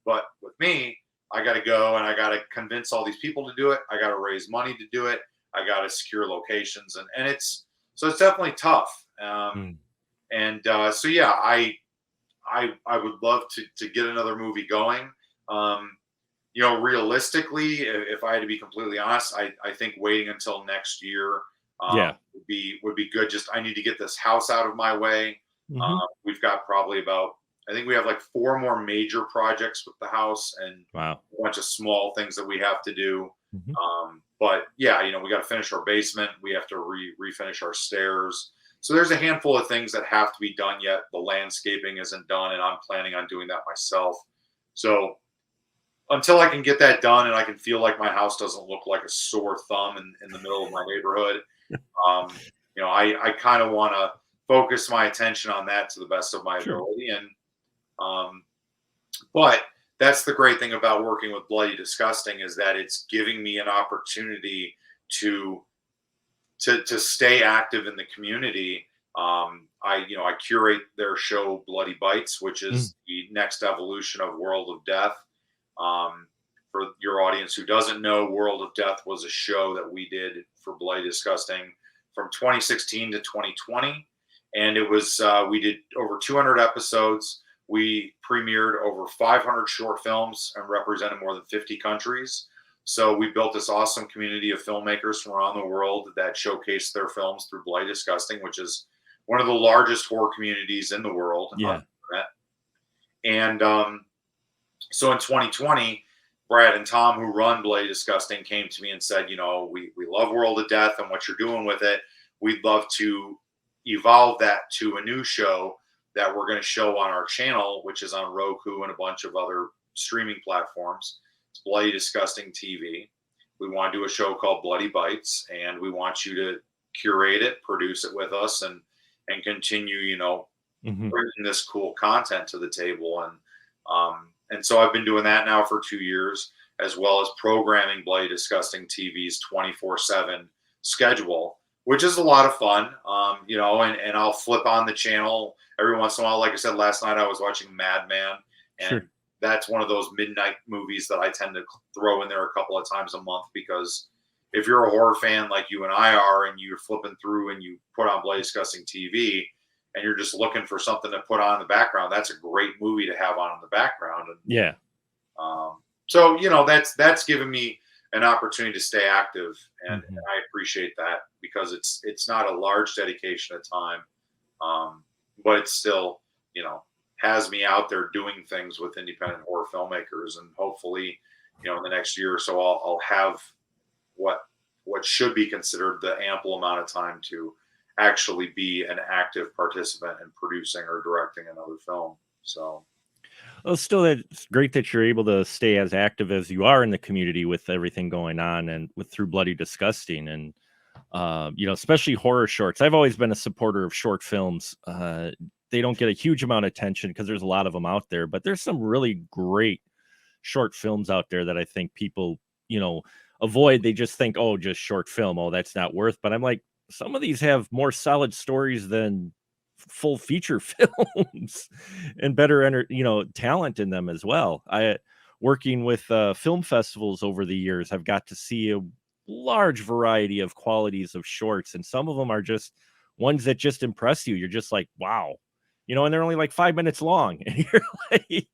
But with me, I got to go and I got to convince all these people to do it. I got to raise money to do it. I got to secure locations, and it's definitely tough. Mm. So yeah, I would love to get another movie going. Realistically, if I had to be completely honest, I think waiting until next year Yeah. would be good. Just I need to get this house out of my way. Hmm. We've got probably about, I think we have like 4 more major projects with the house and Wow. a bunch of small things that we have to do. Hmm. But yeah, we got to finish our basement. We have to refinish our stairs. So there's a handful of things that have to be done yet. The landscaping isn't done, and I'm planning on doing that myself. So until I can get that done and I can feel like my house doesn't look like a sore thumb in the middle of my neighborhood, I kind of want to focus my attention on that to the best of my Sure. ability. And but that's the great thing about working with Bloody Disgusting, is that it's giving me an opportunity to stay active in the community. I curate their show Bloody Bites, which is the next evolution of World of Death. For your audience who doesn't know, World of Death was a show that we did for Bloody Disgusting from 2016 to 2020, and it was we did over 200 episodes. We premiered over 500 short films and represented more than 50 countries. So we built this awesome community of filmmakers from around the world that showcase their films through Bloody Disgusting, which is one of the largest horror communities in the world. Yeah. And so in 2020, Brad and Tom, who run Bloody Disgusting, came to me and said, we love World of Death and what you're doing with it. We'd love to evolve that to a new show that we're going to show on our channel, which is on Roku and a bunch of other streaming platforms. It's Bloody Disgusting TV. We want to do a show called Bloody Bites, and we want you to curate it, produce it with us, and continue, bringing this cool content to the table. And so I've been doing that now for 2 years, as well as programming Bloody Disgusting TV's 24/7 schedule, which is a lot of fun. And I'll flip on the channel every once in a while. Like I said, last night I was watching Madman, and Sure. that's one of those midnight movies that I tend to throw in there a couple of times a month, because if you're a horror fan like you and I are, and you're flipping through and you put on Bloody Disgusting TV and you're just looking for something to put on in the background, that's a great movie to have on in the background. And Yeah. so that's given me an opportunity to stay active, and I appreciate that, because it's not a large dedication of time, but it's still has me out there doing things with independent horror filmmakers, and hopefully in the next year or so I'll have what should be considered the ample amount of time to actually be an active participant in producing or directing another film. So Well, still, it's great that you're able to stay as active as you are in the community with everything going on, and through Bloody Disgusting, and especially horror shorts. I've always been a supporter of short films. They don't get a huge amount of attention because there's a lot of them out there, but there's some really great short films out there that I think people, avoid. They just think, oh, just short film. Oh, that's not worth. But I'm like, some of these have more solid stories than full feature films, and better talent in them as well. Working with film festivals over the years, I've got to see a large variety of qualities of shorts, and some of them are just ones that just impress you. You're just like, wow, and they're only like 5 minutes long, and you're like,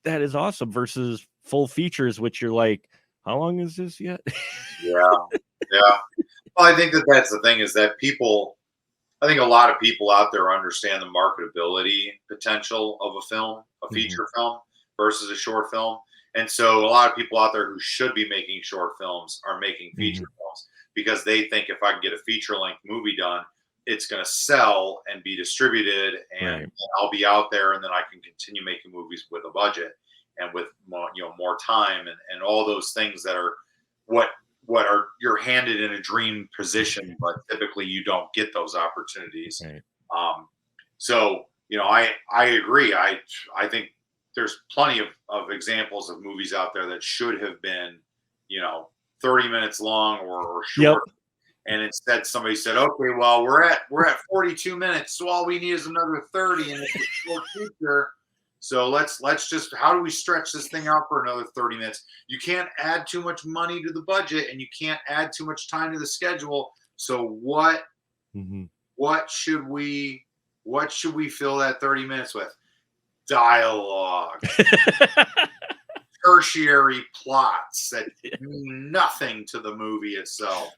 that is awesome, versus full features, which you're like, how long is this yet? yeah. Well, I think that's the thing, is that I think a lot of people out there understand the marketability potential of a film, a feature film versus a short film. And so a lot of people out there who should be making short films are making feature films, because they think if I can get a feature length movie done, it's going to sell and be distributed, and I'll be out there, and then I can continue making movies with a budget and with more time, and all those things that are what are you're handed in a dream position, but typically you don't get those opportunities. Right. So I agree. I think there's plenty of examples of movies out there that should have been, 30 minutes long or Yep. short. And instead somebody said, okay, well, we're at 42 minutes, so all we need is another 30, and it's a short feature. So let's just, how do we stretch this thing out for another 30 minutes? You can't add too much money to the budget, and you can't add too much time to the schedule. So what Mhm. what should we fill that 30 minutes with? Dialogue, tertiary plots that mean nothing to the movie itself.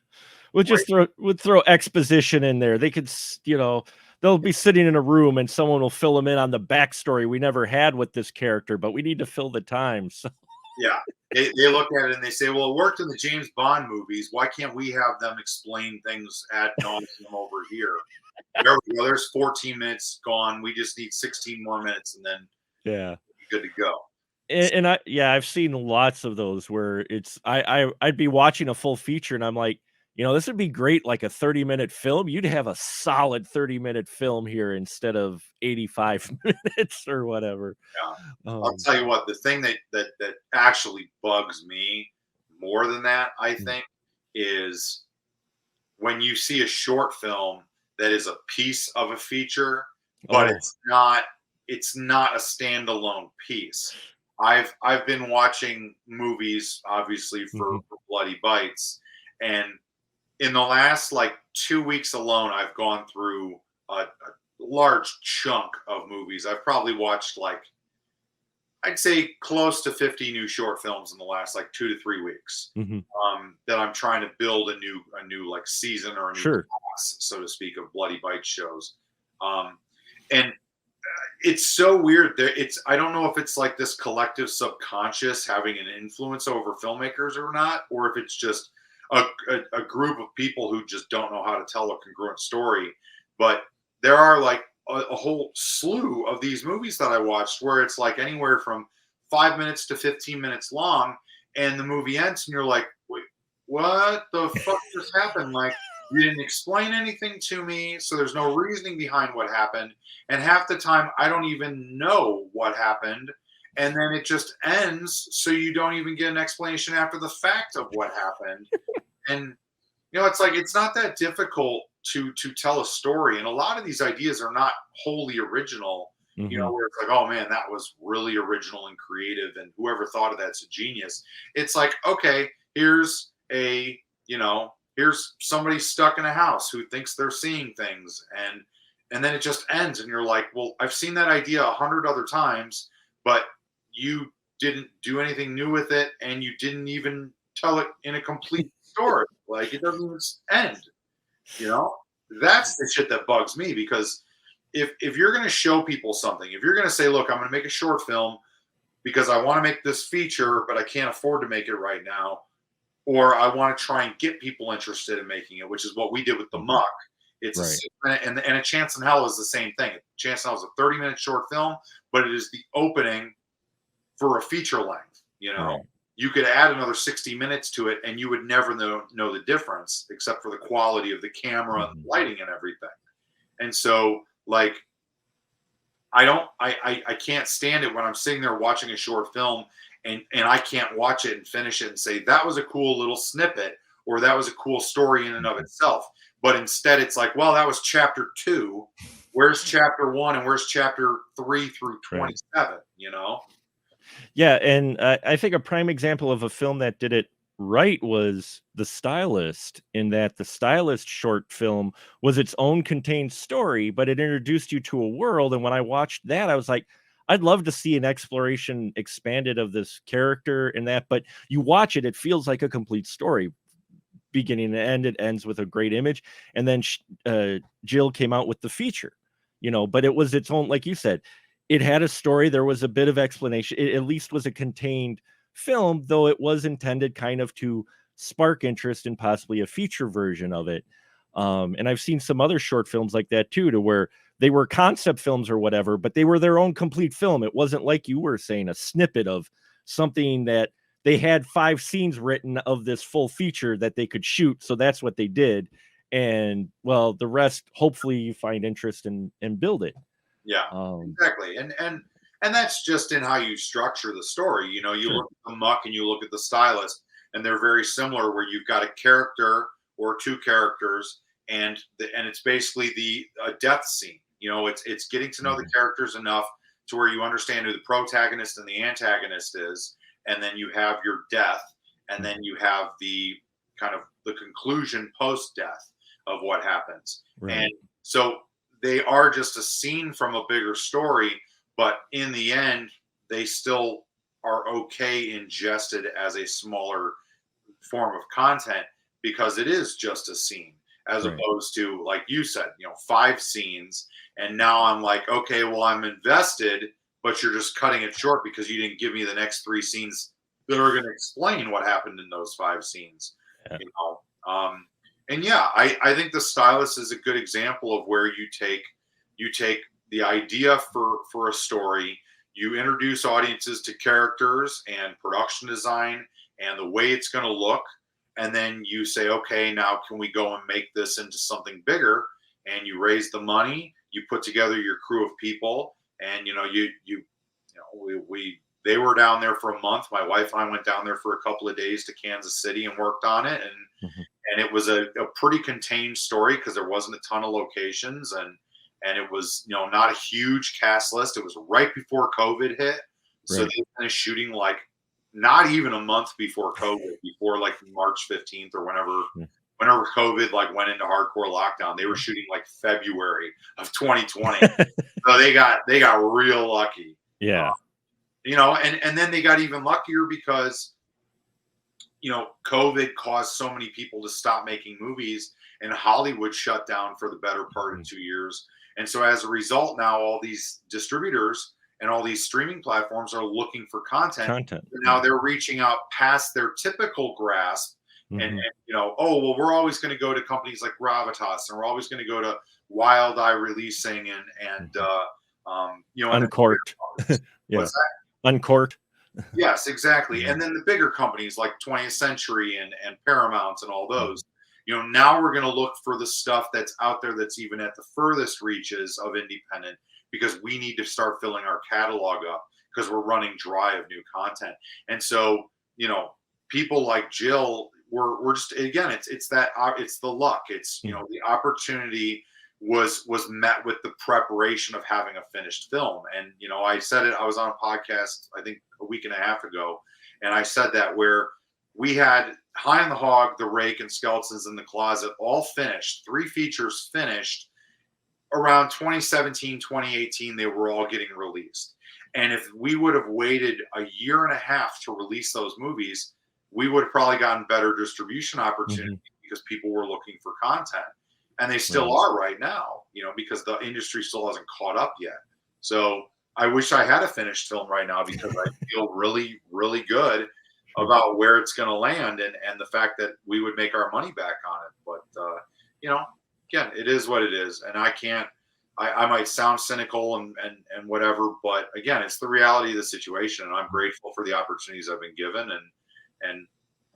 Would throw exposition in there. They could, they'll be sitting in a room and someone will fill them in on the backstory we never had with this character, but we need to fill the time. So Yeah. They look at it and they say, well, it worked in the James Bond movies. Why can't we have them explain things ad nauseum over here? There we go. There's 14 minutes gone. We just need 16 more minutes, and then yeah. we're good to go. And I've seen lots of those where it's I'd be watching a full feature and I'm like, this would be great, like a 30-minute film. You'd have a solid 30-minute film here instead of 85 minutes or whatever. Yeah. I'll tell you what, the thing that actually bugs me more than that, I think, is when you see a short film that is a piece of a feature, but it's not a standalone piece. I've been watching movies, obviously, for Bloody Bites, and in the last like 2 weeks alone, I've gone through a large chunk of movies. I've probably watched, like, I'd say close to 50 new short films in the last like 2 to 3 weeks. That I'm trying to build a new like season or a new class, so to speak, of Bloody Bite shows. And it's so weird. I don't know if it's like this collective subconscious having an influence over filmmakers or not, or if it's just a group of people who just don't know how to tell a congruent story. But there are like a whole slew of these movies that I watched where it's like anywhere from 5 minutes to 15 minutes long, and the movie ends and you're like, wait, what the fuck just happened? Like, you didn't explain anything to me, so there's no reasoning behind what happened. And half the time I don't even know what happened. And then it just ends, so you don't even get an explanation after the fact of what happened. And it's like, it's not that difficult to tell a story, and a lot of these ideas are not wholly original. Where it's like, oh man, that was really original and creative, and whoever thought of that's a genius. It's like, okay, here's somebody stuck in a house who thinks they're seeing things, and then it just ends, and you're like, well, I've seen that idea 100 other times, but you didn't do anything new with it, and you didn't even tell it in a complete story. Like, it doesn't even end. That's the shit that bugs me, because if you're going to show people something, if you're going to say, look, I'm going to make a short film because I want to make this feature, but I can't afford to make it right now, or I want to try and get people interested in making it, which is what we did with The Muck. It's a 6 minute, and A Chance in Hell is the same thing. A Chance in Hell is a 30-minute short film, but it is the opening for a feature length. You could add another 60 minutes to it, and you would never know the difference, except for the quality of the camera, and lighting, and everything. And so, like, I can't stand it when I'm sitting there watching a short film, and I can't watch it and finish it and say, that was a cool little snippet, or that was a cool story in and of itself. But instead it's like, well, that was chapter 2. Where's chapter 1 and where's chapter 3 through 27, Yeah, and I think a prime example of a film that did it right was The Stylist, in that The Stylist short film was its own contained story, but it introduced you to a world. And when I watched that, I was like, I'd love to see an exploration expanded of this character and that, but you watch it, it feels like a complete story. Beginning to end, it ends with a great image. And then Jill came out with the feature, but it was its own, like you said, it had a story. There was a bit of explanation. It at least was a contained film, though it was intended kind of to spark interest in possibly a feature version of it. And I've seen some other short films like that too, to where they were concept films or whatever, but they were their own complete film. It wasn't like you were saying a snippet of something that they had 5 scenes written of this full feature that they could shoot. So that's what they did. And well, the rest, hopefully you find interest and build it. Yeah, exactly. And And that's just in how you structure the story. You know, you Sure. look at the muck and you look at the stylist, and they're very similar. Where you've got a character or two characters, and it's basically the a death scene. You know, it's getting to know the Mhm. characters enough to where you understand who the protagonist and the antagonist is, and then you have your death, and then Mhm. you have the kind of the conclusion post death of what happens. And Right. so they are just a scene from a bigger story, but in the end, they still are okay ingested as a smaller form of content because it is just a scene as Right. opposed to, like you said, you know, 5 scenes. And now I'm like, okay, well, I'm invested, but you're just cutting it short because you didn't give me the next 3 scenes that are going to explain what happened in those 5 scenes, Yeah. you know. And yeah, I think the stylist is a good example of where you take the idea for a story, you introduce audiences to characters and production design and the way it's going to look, and then you say, okay, now can we go and make this into something bigger? And you raise the money, you put together your crew of people, and we they were down there for a month. My wife and I went down there for a couple of days to Kansas City and worked on it, and Mhm. it was a pretty contained story because there wasn't a ton of locations, and it was, you know, not a huge cast list. It was right before COVID hit, so Right. they finished shooting like not even a month before COVID, before like March 15th or Mm. whenever COVID like went into hardcore lockdown. They were shooting like February of 2020, so they got real lucky, uh, Yeah. you know, and then they got even luckier because, you know, COVID caused so many people to stop making movies, and Hollywood shut down for the better part of Mhm. 2 years. And so as a result, now all these distributors and all these streaming platforms are looking for content. Content. And now Yeah. they're reaching out past their typical grasp, Mhm. and you know, oh well, we're always going to go to companies like Gravitas, and we're always going to go to Wild Eye Releasing and Mhm. you know, and the bigger Uncorked. companies. Yeah. What's that? Uncorked. Yes, exactly. Yeah. And then the bigger companies like 20th Century and Paramount and all Mhm. those. You know, now we're going to look for the stuff that's out there that's even at the furthest reaches of independent because we need to start filling our catalog up because we're running dry of new content. And so, you know, people like Jill, we're just, again, it's the luck. It's, you Mm. know, the opportunity was met with the preparation of having a finished film. And you know, I said it, I was on a podcast I think a week and a half ago, and I said that where we had High on the Hog, The Rake, and Skeletons in the Closet all finished, 3 features finished around 2017, 2018. They were all getting released, and if we would have waited a year and a half to release those movies, we would have probably gotten better distribution opportunities Mhm. because people were looking for content, and they still Right. are right now, you know, because the industry still hasn't caught up yet. So I wish I had a finished film right now because I feel really, really good Sure. about where it's going to land, and the fact that we would make our money back on it. But you know, again, it is what it is, and I can't. I might sound cynical and whatever, but again, it's the reality of the situation, and I'm grateful for the opportunities I've been given, and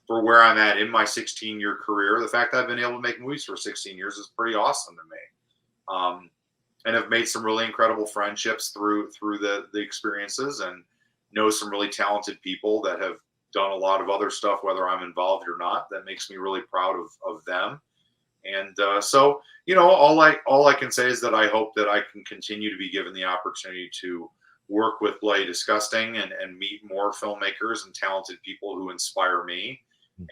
for where I'm at in my 16-year career. The fact that I've been able to make movies for 16 years is pretty awesome to me. And have made some really incredible friendships through the experiences, and know some really talented people that have done a lot of other stuff, whether I'm involved or not. That makes me really proud of them. And so, you know, all I can say is that I hope that I can continue to be given the opportunity to work with Bloody Disgusting and meet more filmmakers and talented people who inspire me, Mhm.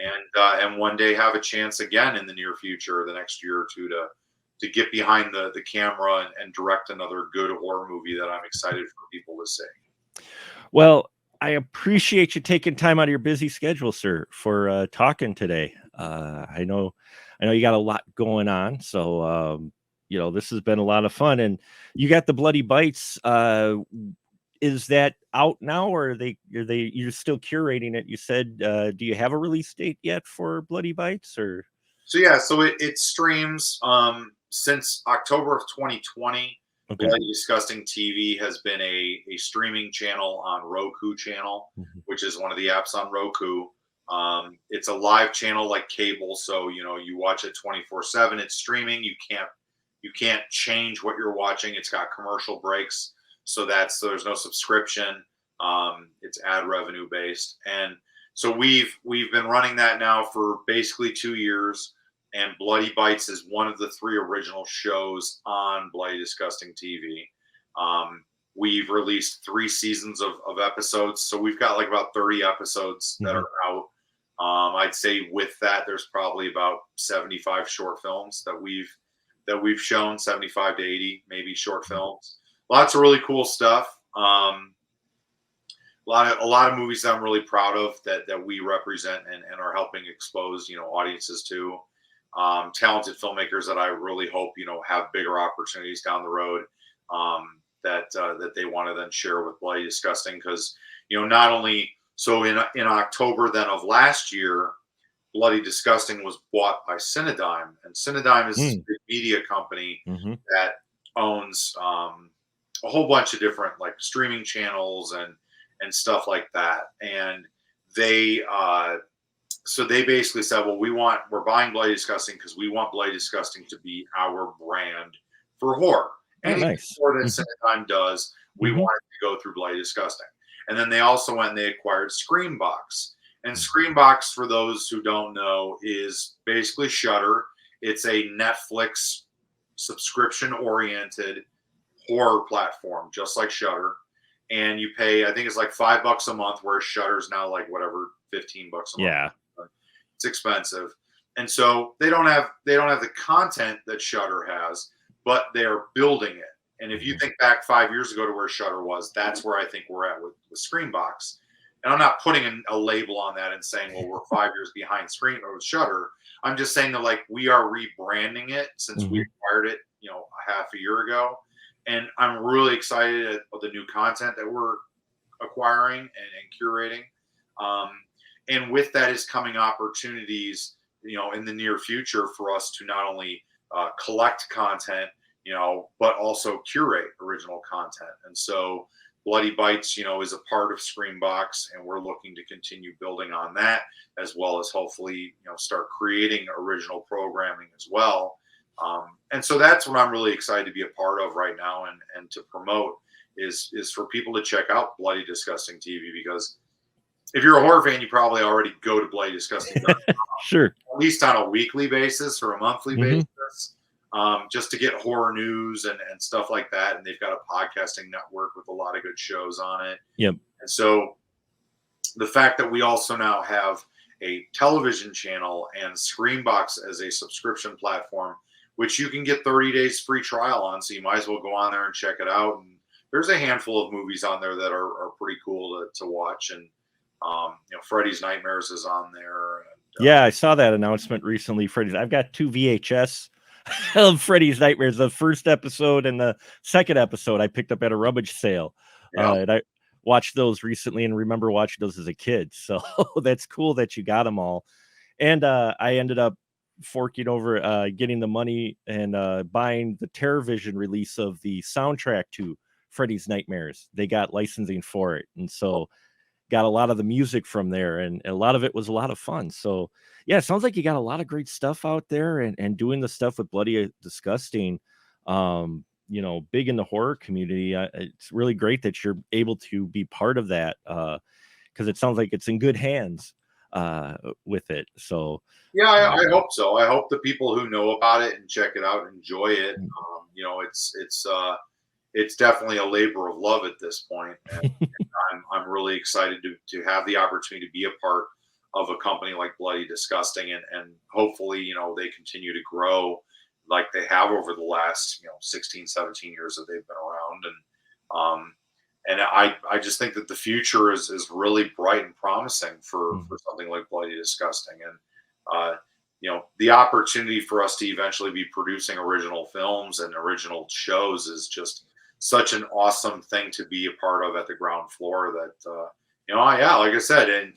and one day have a chance again in the near future, the next year or two, to get behind the camera and direct another good horror movie that I'm excited for people to see. Well, I appreciate you taking time out of your busy schedule, sir, for talking today. I know you got a lot going on, so you know, this has been a lot of fun. And you got the Bloody Bites. Is that out now, or are they you're still curating it? You said, do you have a release date yet for Bloody Bites, or So yeah, so it streams since October of 2020. okay? Bloody Disgusting TV has been a streaming channel on Roku channel, Mhm. which is one of the apps on Roku. It's a live channel like cable, so you know you watch it 24/7. It's streaming. You can't change what you're watching. It's got commercial breaks, So there's no subscription. It's ad revenue based, and so we've been running that now for basically 2 years. And Bloody Bites is one of the 3 original shows on Bloody Disgusting TV. We've released 3 seasons of episodes, so we've got like about 30 episodes that are out. I'd say with that, there's probably about 75 short films that we've shown, 75 to 80 maybe short films. Lots of really cool stuff. A lot of movies that I'm really proud of that we represent and are helping expose, audiences to. Talented filmmakers that I really hope, have bigger opportunities down the road, that they want to then share with Bloody Disgusting. Because, not only, so in October then of last year, Bloody Disgusting was bought by Cinedigm, and Cinedigm is a big media company that owns a whole bunch of different like streaming channels and stuff like that. And they so they basically said, well, we're buying Bloody Disgusting because we want Bloody Disgusting to be our brand for horror. Anything horror that Cinedigm does, we want it to go through Bloody Disgusting. And then they also went and they acquired Screambox. And Screambox, for those who don't know, is basically Shudder. It's a Netflix subscription-oriented horror platform, just like Shudder. And you pay, I think it's like $5 a month, whereas Shudder's now like whatever, $15 a month. Yeah, it's expensive. And so they don't have the content that Shudder has, but they're building it. And if you think back 5 years ago to where Shudder was, that's where I think we're at with Screambox. And I'm not putting a label on that and saying, well, we're 5 years behind Scream or Shudder. I'm just saying that like we are rebranding it since we acquired it, a half a year ago. And I'm really excited at the new content that we're acquiring and curating. And with that is coming opportunities, in the near future for us to not only collect content, but also curate original content. And so Bloody Bites, is a part of Screambox, and we're looking to continue building on that, as well as hopefully, start creating original programming as well. And so that's what I'm really excited to be a part of right now and to promote is for people to check out Bloody Disgusting TV, because if you're a horror fan, you probably already go to Bloody Disgusting sure, at least on a weekly basis or a monthly basis, just to get horror news and stuff like that. And they've got a podcasting network with a lot of good shows on it. Yep. And so the fact that we also now have a television channel and Screambox as a subscription platform, which you can get 30 days free trial on. So you might as well go on there and check it out. And there's a handful of movies on there that are pretty cool to watch. And, Freddy's Nightmares is on there. And, yeah, I saw that announcement recently. Freddy's. I've got 2 VHS of Freddy's Nightmares. The first episode and the second episode I picked up at a rummage sale. And I watched those recently and remember watching those as a kid. So that's cool that you got them all. And I ended up forking over, getting the money and buying the TerrorVision release of the soundtrack to Freddy's Nightmares. They got licensing for it. And so got a lot of the music from there, and a lot of it was a lot of fun. So yeah, it sounds like you got a lot of great stuff out there, and doing the stuff with Bloody Disgusting, big in the horror community. It's really great that you're able to be part of that, because it sounds like it's in good hands with it. So yeah, I hope so. I hope the people who know about it and check it out enjoy it. It's definitely a labor of love at this point. And I'm really excited to have the opportunity to be a part of a company like Bloody Disgusting, and hopefully, they continue to grow like they have over the last, 16, 17 years that they've been around. And I just think that the future is really bright and promising for something like Bloody Disgusting. And, the opportunity for us to eventually be producing original films and original shows is just such an awesome thing to be a part of at the ground floor that, like I said, and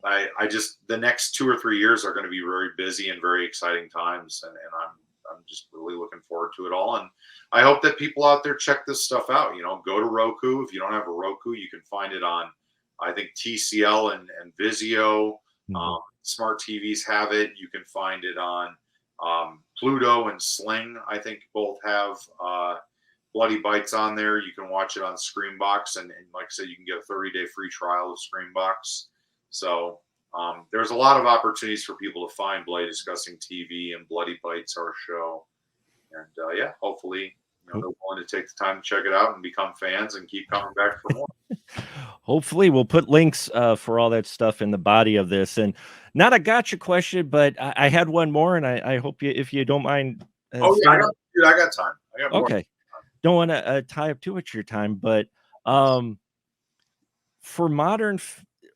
I just, the next 2 or 3 years are going to be very busy and very exciting times. And I'm just really looking forward to it all. And I hope that people out there check this stuff out. Go to Roku. If you don't have a Roku, you can find it on, I think, TCL and Vizio. Smart TVs have it. You can find it on Pluto and Sling. I think both have Bloody Bites on there. You can watch it on Screambox, and like I said, you can get a 30-day free trial of Screambox. So there's a lot of opportunities for people to find Bloody Disgusting TV and Bloody Bites, our show. And yeah, hopefully, they're willing to take the time to check it out and become fans and keep coming back for more. Hopefully, we'll put links for all that stuff in the body of this. And not a gotcha question, but I had one more, and I hope you, if you don't mind. Oh yeah, I got time. I got more. Okay, don't want to tie up too much of your time, but for modern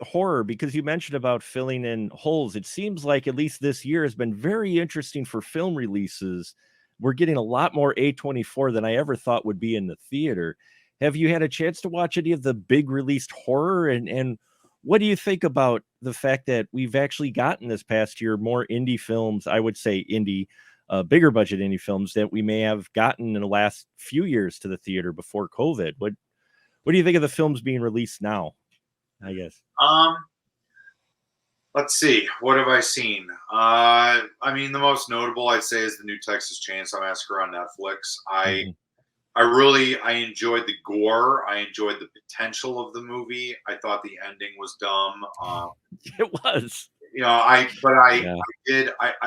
horror, because you mentioned about filling in holes, it seems like at least this year has been very interesting for film releases. We're getting a lot more A24 than I ever thought would be in the theater. Have you had a chance to watch any of the big released horror? And what do you think about the fact that we've actually gotten this past year more indie films? I would say indie, bigger budget indie films that we may have gotten in the last few years to the theater before COVID. What do you think of the films being released now, I guess? Let's see. What have I seen? I mean, the most notable I'd say is the new Texas Chainsaw Massacre on Netflix. I enjoyed the gore. I enjoyed the potential of the movie. I thought the ending was dumb. It was. I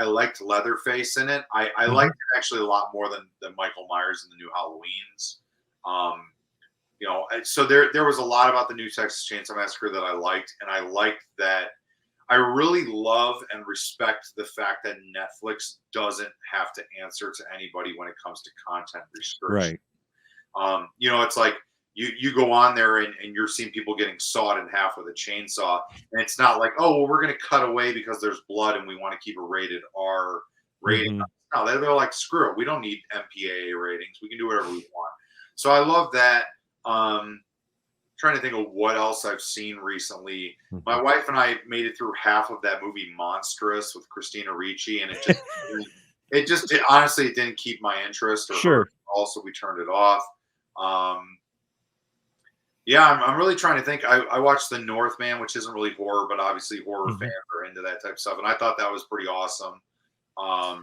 liked Leatherface in it. I liked it actually a lot more than Michael Myers in the new Halloweens. So there was a lot about the new Texas Chainsaw Massacre that I liked, and I liked that. I really love and respect the fact that Netflix doesn't have to answer to anybody when it comes to content restriction. Right. It's like you go on there and you're seeing people getting sawed in half with a chainsaw, and it's not like, oh, well, we're going to cut away because there's blood and we want to keep a rated R rating. No, they're like, screw it. We don't need MPAA ratings. We can do whatever we want. So I love that. Trying to think of what else I've seen recently. My wife and I made it through half of that movie Monstrous with Christina Ricci, and honestly, it didn't keep my interest. Also, we turned it off. I'm really trying to think. I watched The Northman, which isn't really horror, but obviously horror fans are into that type of stuff, and I thought that was pretty awesome. A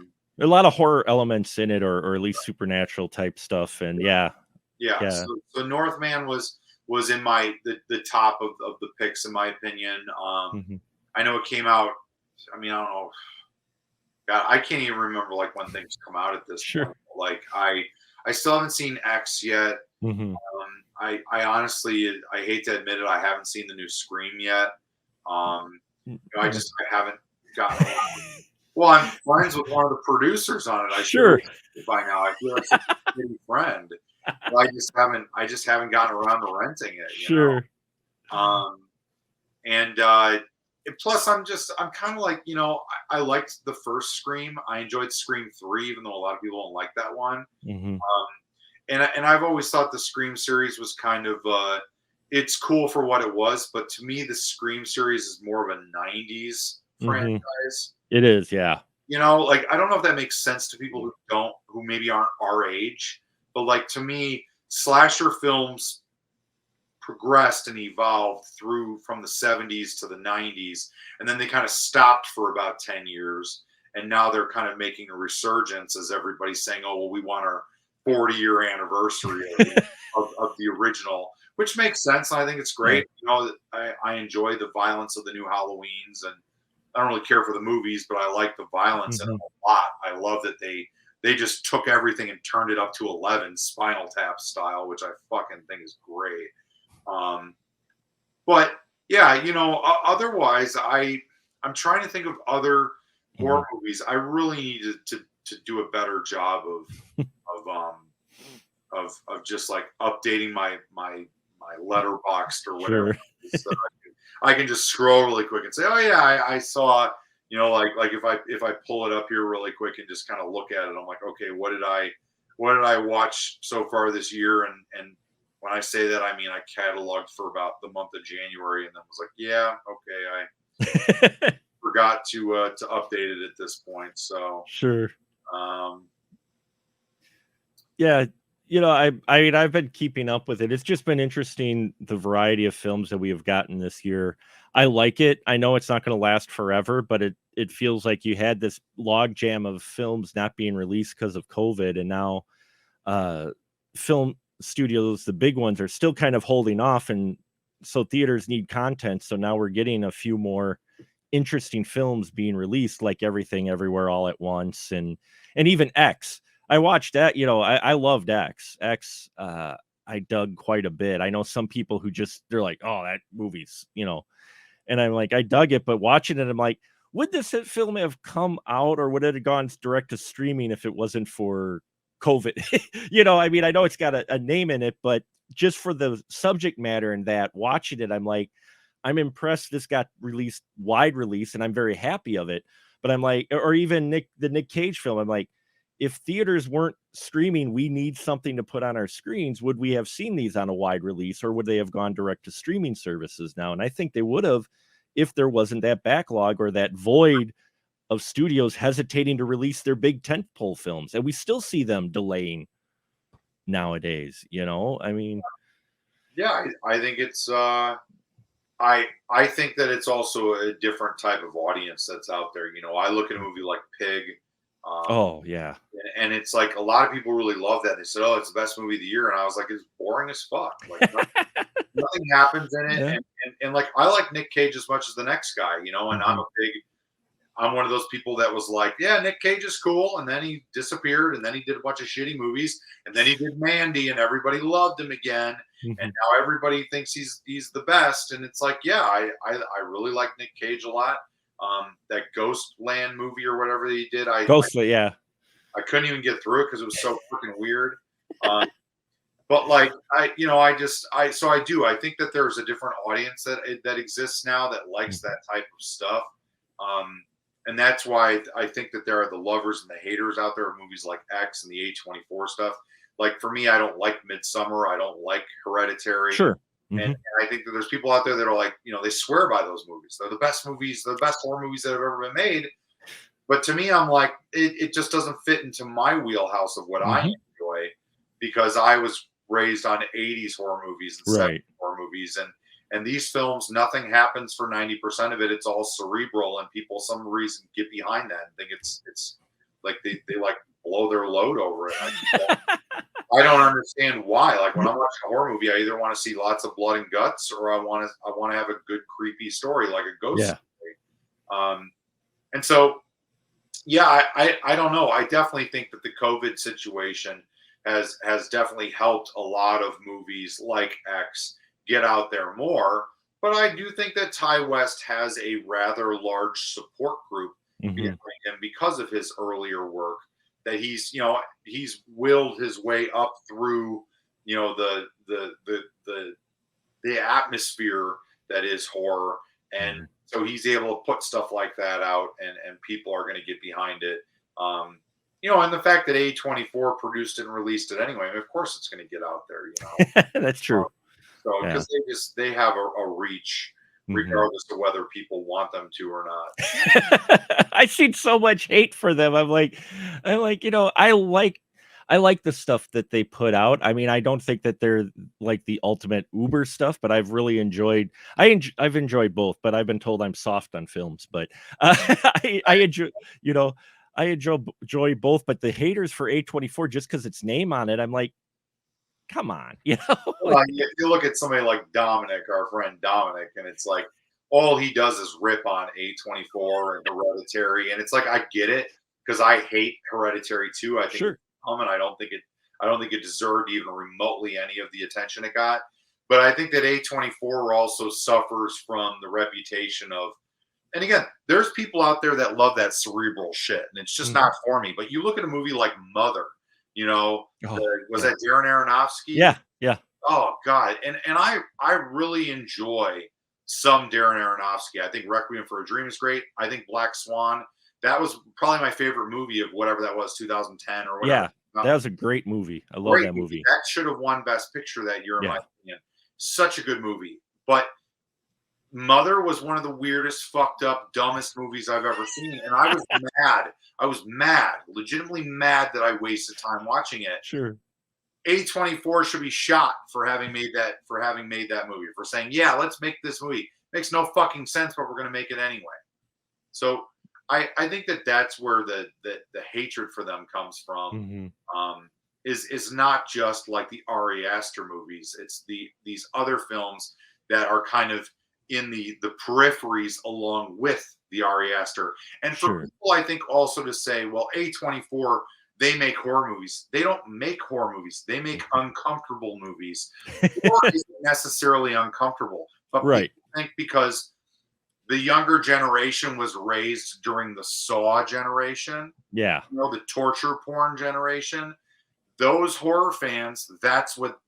lot of horror elements in it, or at least supernatural type stuff, and yeah. So Northman was in the top of the picks in my opinion. I know it came out. I mean, I don't know. God, I can't even remember like when things come out at this point. Like I still haven't seen X yet. I honestly, I hate to admit it, I haven't seen the new Scream yet. I haven't gotten. Well, I'm friends with one of the producers on it. I should by now. I feel like such a good friend. I just haven't gotten around to renting it. Plus I'm kind of like, I liked the first Scream. I enjoyed Scream 3, even though a lot of people don't like that one. And I've always thought the Scream series was kind of it's cool for what it was, but to me the Scream series is more of a 90s franchise. It is, yeah. Like I don't know if that makes sense to people who maybe aren't our age. But like to me, slasher films progressed and evolved from the 70s to the 90s, and then they kind of stopped for about 10 years, and now they're kind of making a resurgence as everybody's saying, "Oh, well, we want our 40-year anniversary of the original," which makes sense, and I think it's great. I enjoy the violence of the new Halloweens, and I don't really care for the movies, but I like the violence in it a lot. I love that they just took everything and turned it up to 11, Spinal Tap style, which I fucking think is great. But yeah, otherwise, I'm trying to think of other horror movies. I really needed to do a better job of just like updating my Letterboxd or whatever. So I can just scroll really quick and say, oh yeah, I saw. Like if I pull it up here really quick and just kind of look at it, I'm like, okay, what did I watch so far this year? And when I say that, I mean I cataloged for about the month of January, and then was like, yeah, okay, I forgot to update it at this point. So yeah. I've been keeping up with it. It's just been interesting, the variety of films that we have gotten this year. I like it. I know it's not going to last forever, but it feels like you had this log jam of films not being released because of COVID, and now studios, the big ones, are still kind of holding off, and so theaters need content. So now we're getting a few more interesting films being released, like Everything Everywhere All at Once, and even X. I watched that. I loved X. I dug quite a bit. I know some people who they're like, oh, that movie's, and I'm like, I dug it, but watching it, I'm like, would this film have come out, or would it have gone direct to streaming if it wasn't for COVID? I mean, I know it's got a name in it, but just for the subject matter and that, watching it, I'm like, I'm impressed this got released, wide release, and I'm very happy of it. But I'm like, or even the Nick Cage film, I'm like, if theaters weren't streaming, we need something to put on our screens. Would we have seen these on a wide release, or would they have gone direct to streaming services now? And I think they would have, if there wasn't that backlog or that void of studios hesitating to release their big tentpole films. And we still see them delaying nowadays, I mean, Yeah, I think it's I think that it's also a different type of audience that's out there. I look at a movie like Pig, oh yeah, and it's like a lot of people really love that. They said, "Oh, it's the best movie of the year," and I was like, "It's boring as fuck. Like nothing happens in it." yeah. And like I like Nick Cage as much as the next guy, and I'm one of those people that was like, yeah, Nick Cage is cool. And then he disappeared, and then he did a bunch of shitty movies, and then he did Mandy, and everybody loved him again. And now everybody thinks he's the best. And it's like, yeah, I really like Nick Cage a lot. That Ghostland movie or whatever he did, Ghostly, yeah. I couldn't even get through it because it was so freaking weird. But like I do. I think that there's a different audience that exists now that likes that type of stuff. And that's why I think that there are the lovers and the haters out there of movies like X and the A24 stuff. Like for me, I don't like Midsummer. I don't like Hereditary. Sure. And I think that there's people out there that are like, they swear by those movies. They're the best movies, the best horror movies that have ever been made. But to me, I'm like, it just doesn't fit into my wheelhouse of what I enjoy, because I was raised on 80s horror movies and 70s horror movies. And these films, nothing happens for 90% of it. It's all cerebral, and people, some reason, get behind that and think it's like they like blow their load over it. I don't understand why. Like when I'm watching a horror movie, I either want to see lots of blood and guts, or I want to have a good creepy story, like a ghost story. And so, yeah, I don't know. I definitely think that the COVID situation has definitely helped a lot of movies like X get out there more. But I do think that Ty West has a rather large support group behind him because of his earlier work, that he's willed his way up through, the atmosphere that is horror. And so he's able to put stuff like that out, and people are going to get behind it. And the fact that A24 produced it and released it anyway, I mean, of course it's going to get out there, That's true. So because they have a reach, regardless of whether people want them to or not. I've seen so much hate for them. I'm like, I like the stuff that they put out. I mean, I don't think that they're like the ultimate Uber stuff, but I've really enjoyed. I've enjoyed both, but I've been told I'm soft on films. But I enjoy, I enjoy both. But the haters for A24, just because its name on it, I'm like, come on, Well, you look at somebody like Dominic, our friend Dominic, and it's like all he does is rip on A24 and Hereditary, and it's like I get it, because I hate Hereditary too. I think and I don't think it deserved even remotely any of the attention it got. But I think that A24 also suffers from the reputation of, and again, there's people out there that love that cerebral shit, and it's just not for me. But you look at a movie like Mother, was that Darren Aronofsky? Yeah. Oh God, and I really enjoy some Darren Aronofsky. I think Requiem for a Dream is great. I think Black Swan, that was probably my favorite movie of whatever that was, 2010 or whatever. Yeah, that was a great movie. I love that movie. That should have won Best Picture that year, in my opinion. Such a good movie. But Mother was one of the weirdest, fucked up, dumbest movies I've ever seen. And I was mad. I was mad, legitimately mad that I wasted time watching it. Sure. A24 should be shot for having made that movie, for saying, yeah, let's make this movie. Makes no fucking sense, but we're going to make it anyway. So I think that that's where the hatred for them comes from. is not just like the Ari Aster movies. It's these other films that are kind of in the peripheries along with the Ari Aster. And for Sure. people, I think also to say, well, A24, they make horror movies. They don't make horror movies. They make uncomfortable movies. Horror isn't necessarily uncomfortable, but Right. people think because the younger generation was raised during the Saw generation, Yeah. you know, the torture porn generation, those horror fans, that's what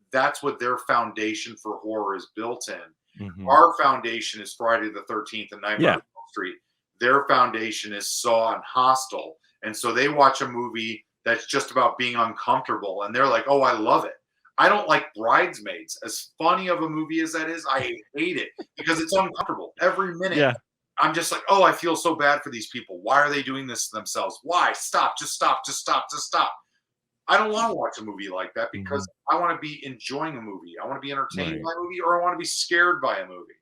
their foundation for horror is built in. Hmm. Our foundation is Friday the 13th and Nightmare Yeah. on Elm Street. Their foundation is Saw and Hostel. And so they watch a movie that's just about being uncomfortable and they're like, oh, I love it. I don't like Bridesmaids. As funny of a movie as that is, I hate it because it's uncomfortable every minute. Yeah. I'm just like, oh, I feel so bad for these people. Why are they doing this to themselves? Why? Stop, just stop, just stop, just stop. I don't want to watch a movie like that Hmm. because I want to be enjoying a movie. I want to be entertained Right. by a movie, or I want to be scared by a movie,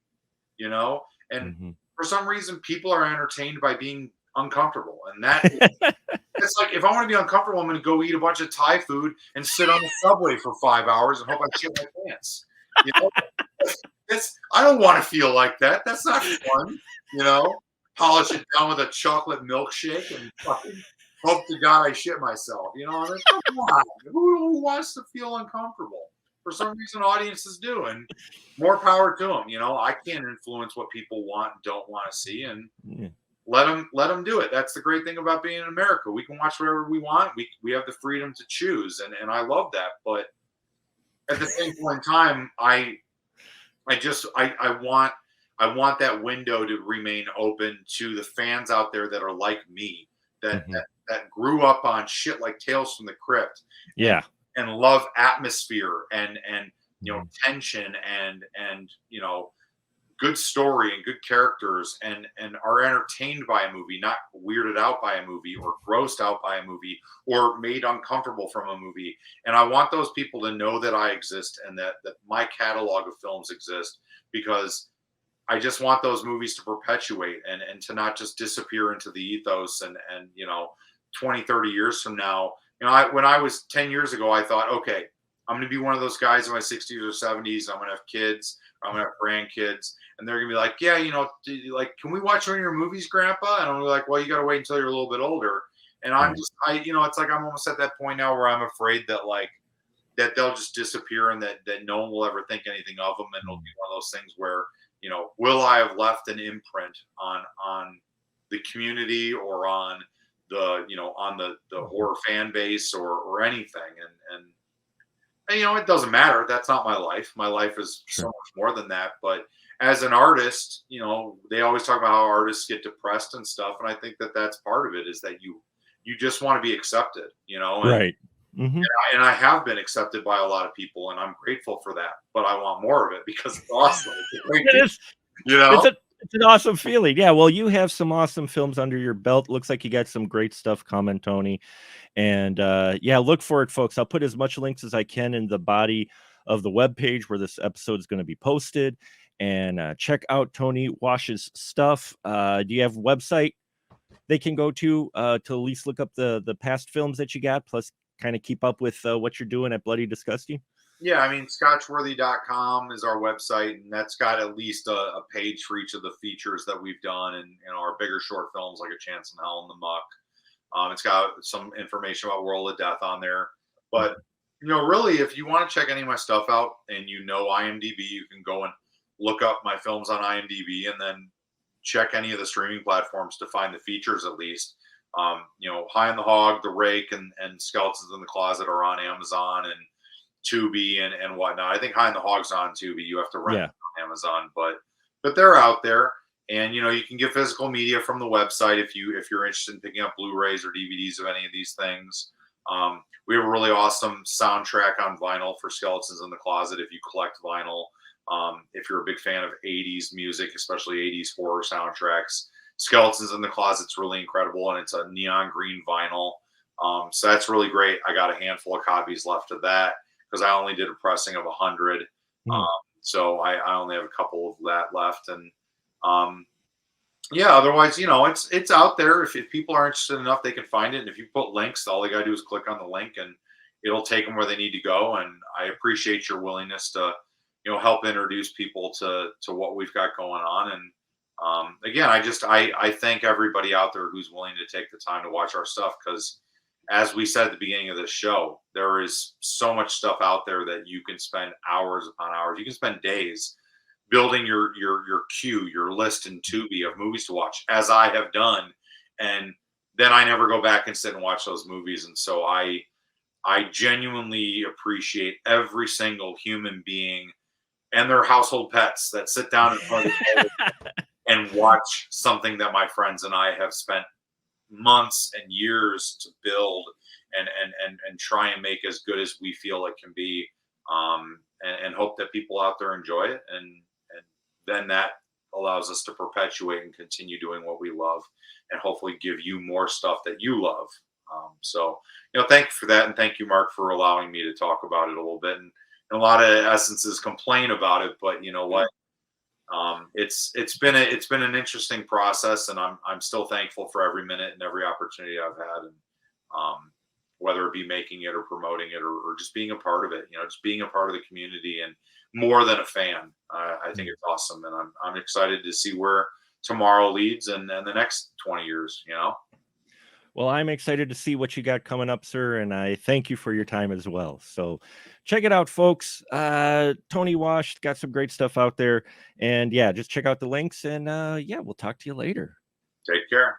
you know? And Hmm. for some reason, people are entertained by being uncomfortable. And that it's like, if I want to be uncomfortable, I'm going to go eat a bunch of Thai food and sit on the subway for 5 hours and hope I shit my pants. You know, I don't want to feel like that. That's not fun. You know, polish it down with a chocolate milkshake and fucking hope to God I shit myself. You know, I mean, come on. Who wants to feel uncomfortable? For some reason, audiences do, and more power to them. You know, I can't influence what people want and don't want to see, and Yeah. let them do it. That's the great thing about being in America. We can watch whatever we want. We have the freedom to choose, and I love that. But at the same point in time, I want that window to remain open to the fans out there that are like me, that Hmm. that grew up on shit like Tales from the Crypt, and Yeah. love atmosphere and you know, Mhm. tension and you know, good story and good characters, and are entertained by a movie, not weirded out by a movie or grossed out by a movie or made uncomfortable from a movie. And I want those people to know that I exist and that my catalog of films exist, because I just want those movies to perpetuate and to not just disappear into the ethos. And you know, 20, 30 years from now, you know, when I was 10 years ago, I thought, okay, I'm going to be one of those guys in my 60s or 70s. I'm going to have kids, I'm going to have grandkids, and they're going to be like, yeah, you know, like, can we watch one of your movies, Grandpa? And I'm gonna be like, well, you got to wait until you're a little bit older. And Right. you know, it's like I'm almost at that point now where I'm afraid that like that they'll just disappear and that no one will ever think anything of them, and it'll be one of those things where, you know, will I have left an imprint on the community or on the, you know, on the horror fan base or anything. And you know, it doesn't matter. That's not my life. My life is so Sure. much more than that. But as an artist, you know, they always talk about how artists get depressed and stuff, and I think that that's part of it, is that you just want to be accepted, you know. Right. Hmm. And I have been accepted by a lot of people, and I'm grateful for that. But I want more of it because it's awesome. It's a great It deal, is. you know. It's an awesome feeling. Yeah. Well, you have some awesome films under your belt. Looks like you got some great stuff coming, Tony. And yeah, look for it, folks. I'll put as much links as I can in the body of the webpage where this episode is going to be posted. And check out Tony Wash's stuff. Do you have a website they can go to at least look up the past films that you got, plus kind of keep up with what you're doing at Bloody Disgusting? Yeah, I mean, scotchworthy.com is our website, and that's got at least a page for each of the features that we've done, and you know, our bigger short films like A Chance in Hell and The Muck. It's got some information about World of Death on there. But, you know, really, if you want to check any of my stuff out and you know IMDb, you can go and look up my films on IMDb and then check any of the streaming platforms to find the features at least. You know, High on the Hog, The Rake, and Skeletons in the Closet are on Amazon and Tubi and whatnot. I think High on the Hog's on Tubi. You have to rent Yeah. it on Amazon, but they're out there. And you know, you can get physical media from the website if you're interested in picking up Blu-rays or DVDs of any of these things. We have a really awesome soundtrack on vinyl for Skeletons in the Closet if you collect vinyl. If you're a big fan of 80s music, especially 80s horror soundtracks, Skeletons in the Closet's really incredible, and it's a neon green vinyl. So that's really great. I got a handful of copies left of that because I only did a pressing of 100. Hmm. So I only have a couple of that left. And yeah, otherwise, you know, it's out there. If people are interested enough, they can find it. And if you put links, all they gotta do is click on the link, and it'll take them where they need to go. And I appreciate your willingness to, help introduce people to what we've got going on. And again, I thank everybody out there who's willing to take the time to watch our stuff, because as we said at the beginning of this show, there is so much stuff out there that you can spend hours upon hours. You can spend days building your queue, your list in Tubi of movies to watch, as I have done, and then I never go back and sit and watch those movies. And so I genuinely appreciate every single human being and their household pets that sit down in front of the and watch something that my friends and I have spent months and years to build and try and make as good as we feel it can be, and hope that people out there enjoy it, and then that allows us to perpetuate and continue doing what we love, and hopefully give you more stuff that you love. So thank you for that, and thank you, Mark, for allowing me to talk about it a little bit. And a lot of essences complain about it, but you know what, it's been an interesting process, and I'm still thankful for every minute and every opportunity I've had, and whether it be making it or promoting it, or just being a part of it, just being a part of the community and more than a fan. I think it's awesome, and I'm excited to see where tomorrow leads, and the next 20 years. Well, I'm excited to see what you got coming up, sir, and I thank you for your time as well. So check it out, folks. Tony Wash got some great stuff out there, and yeah, just check out the links, and yeah, we'll talk to you later. Take care.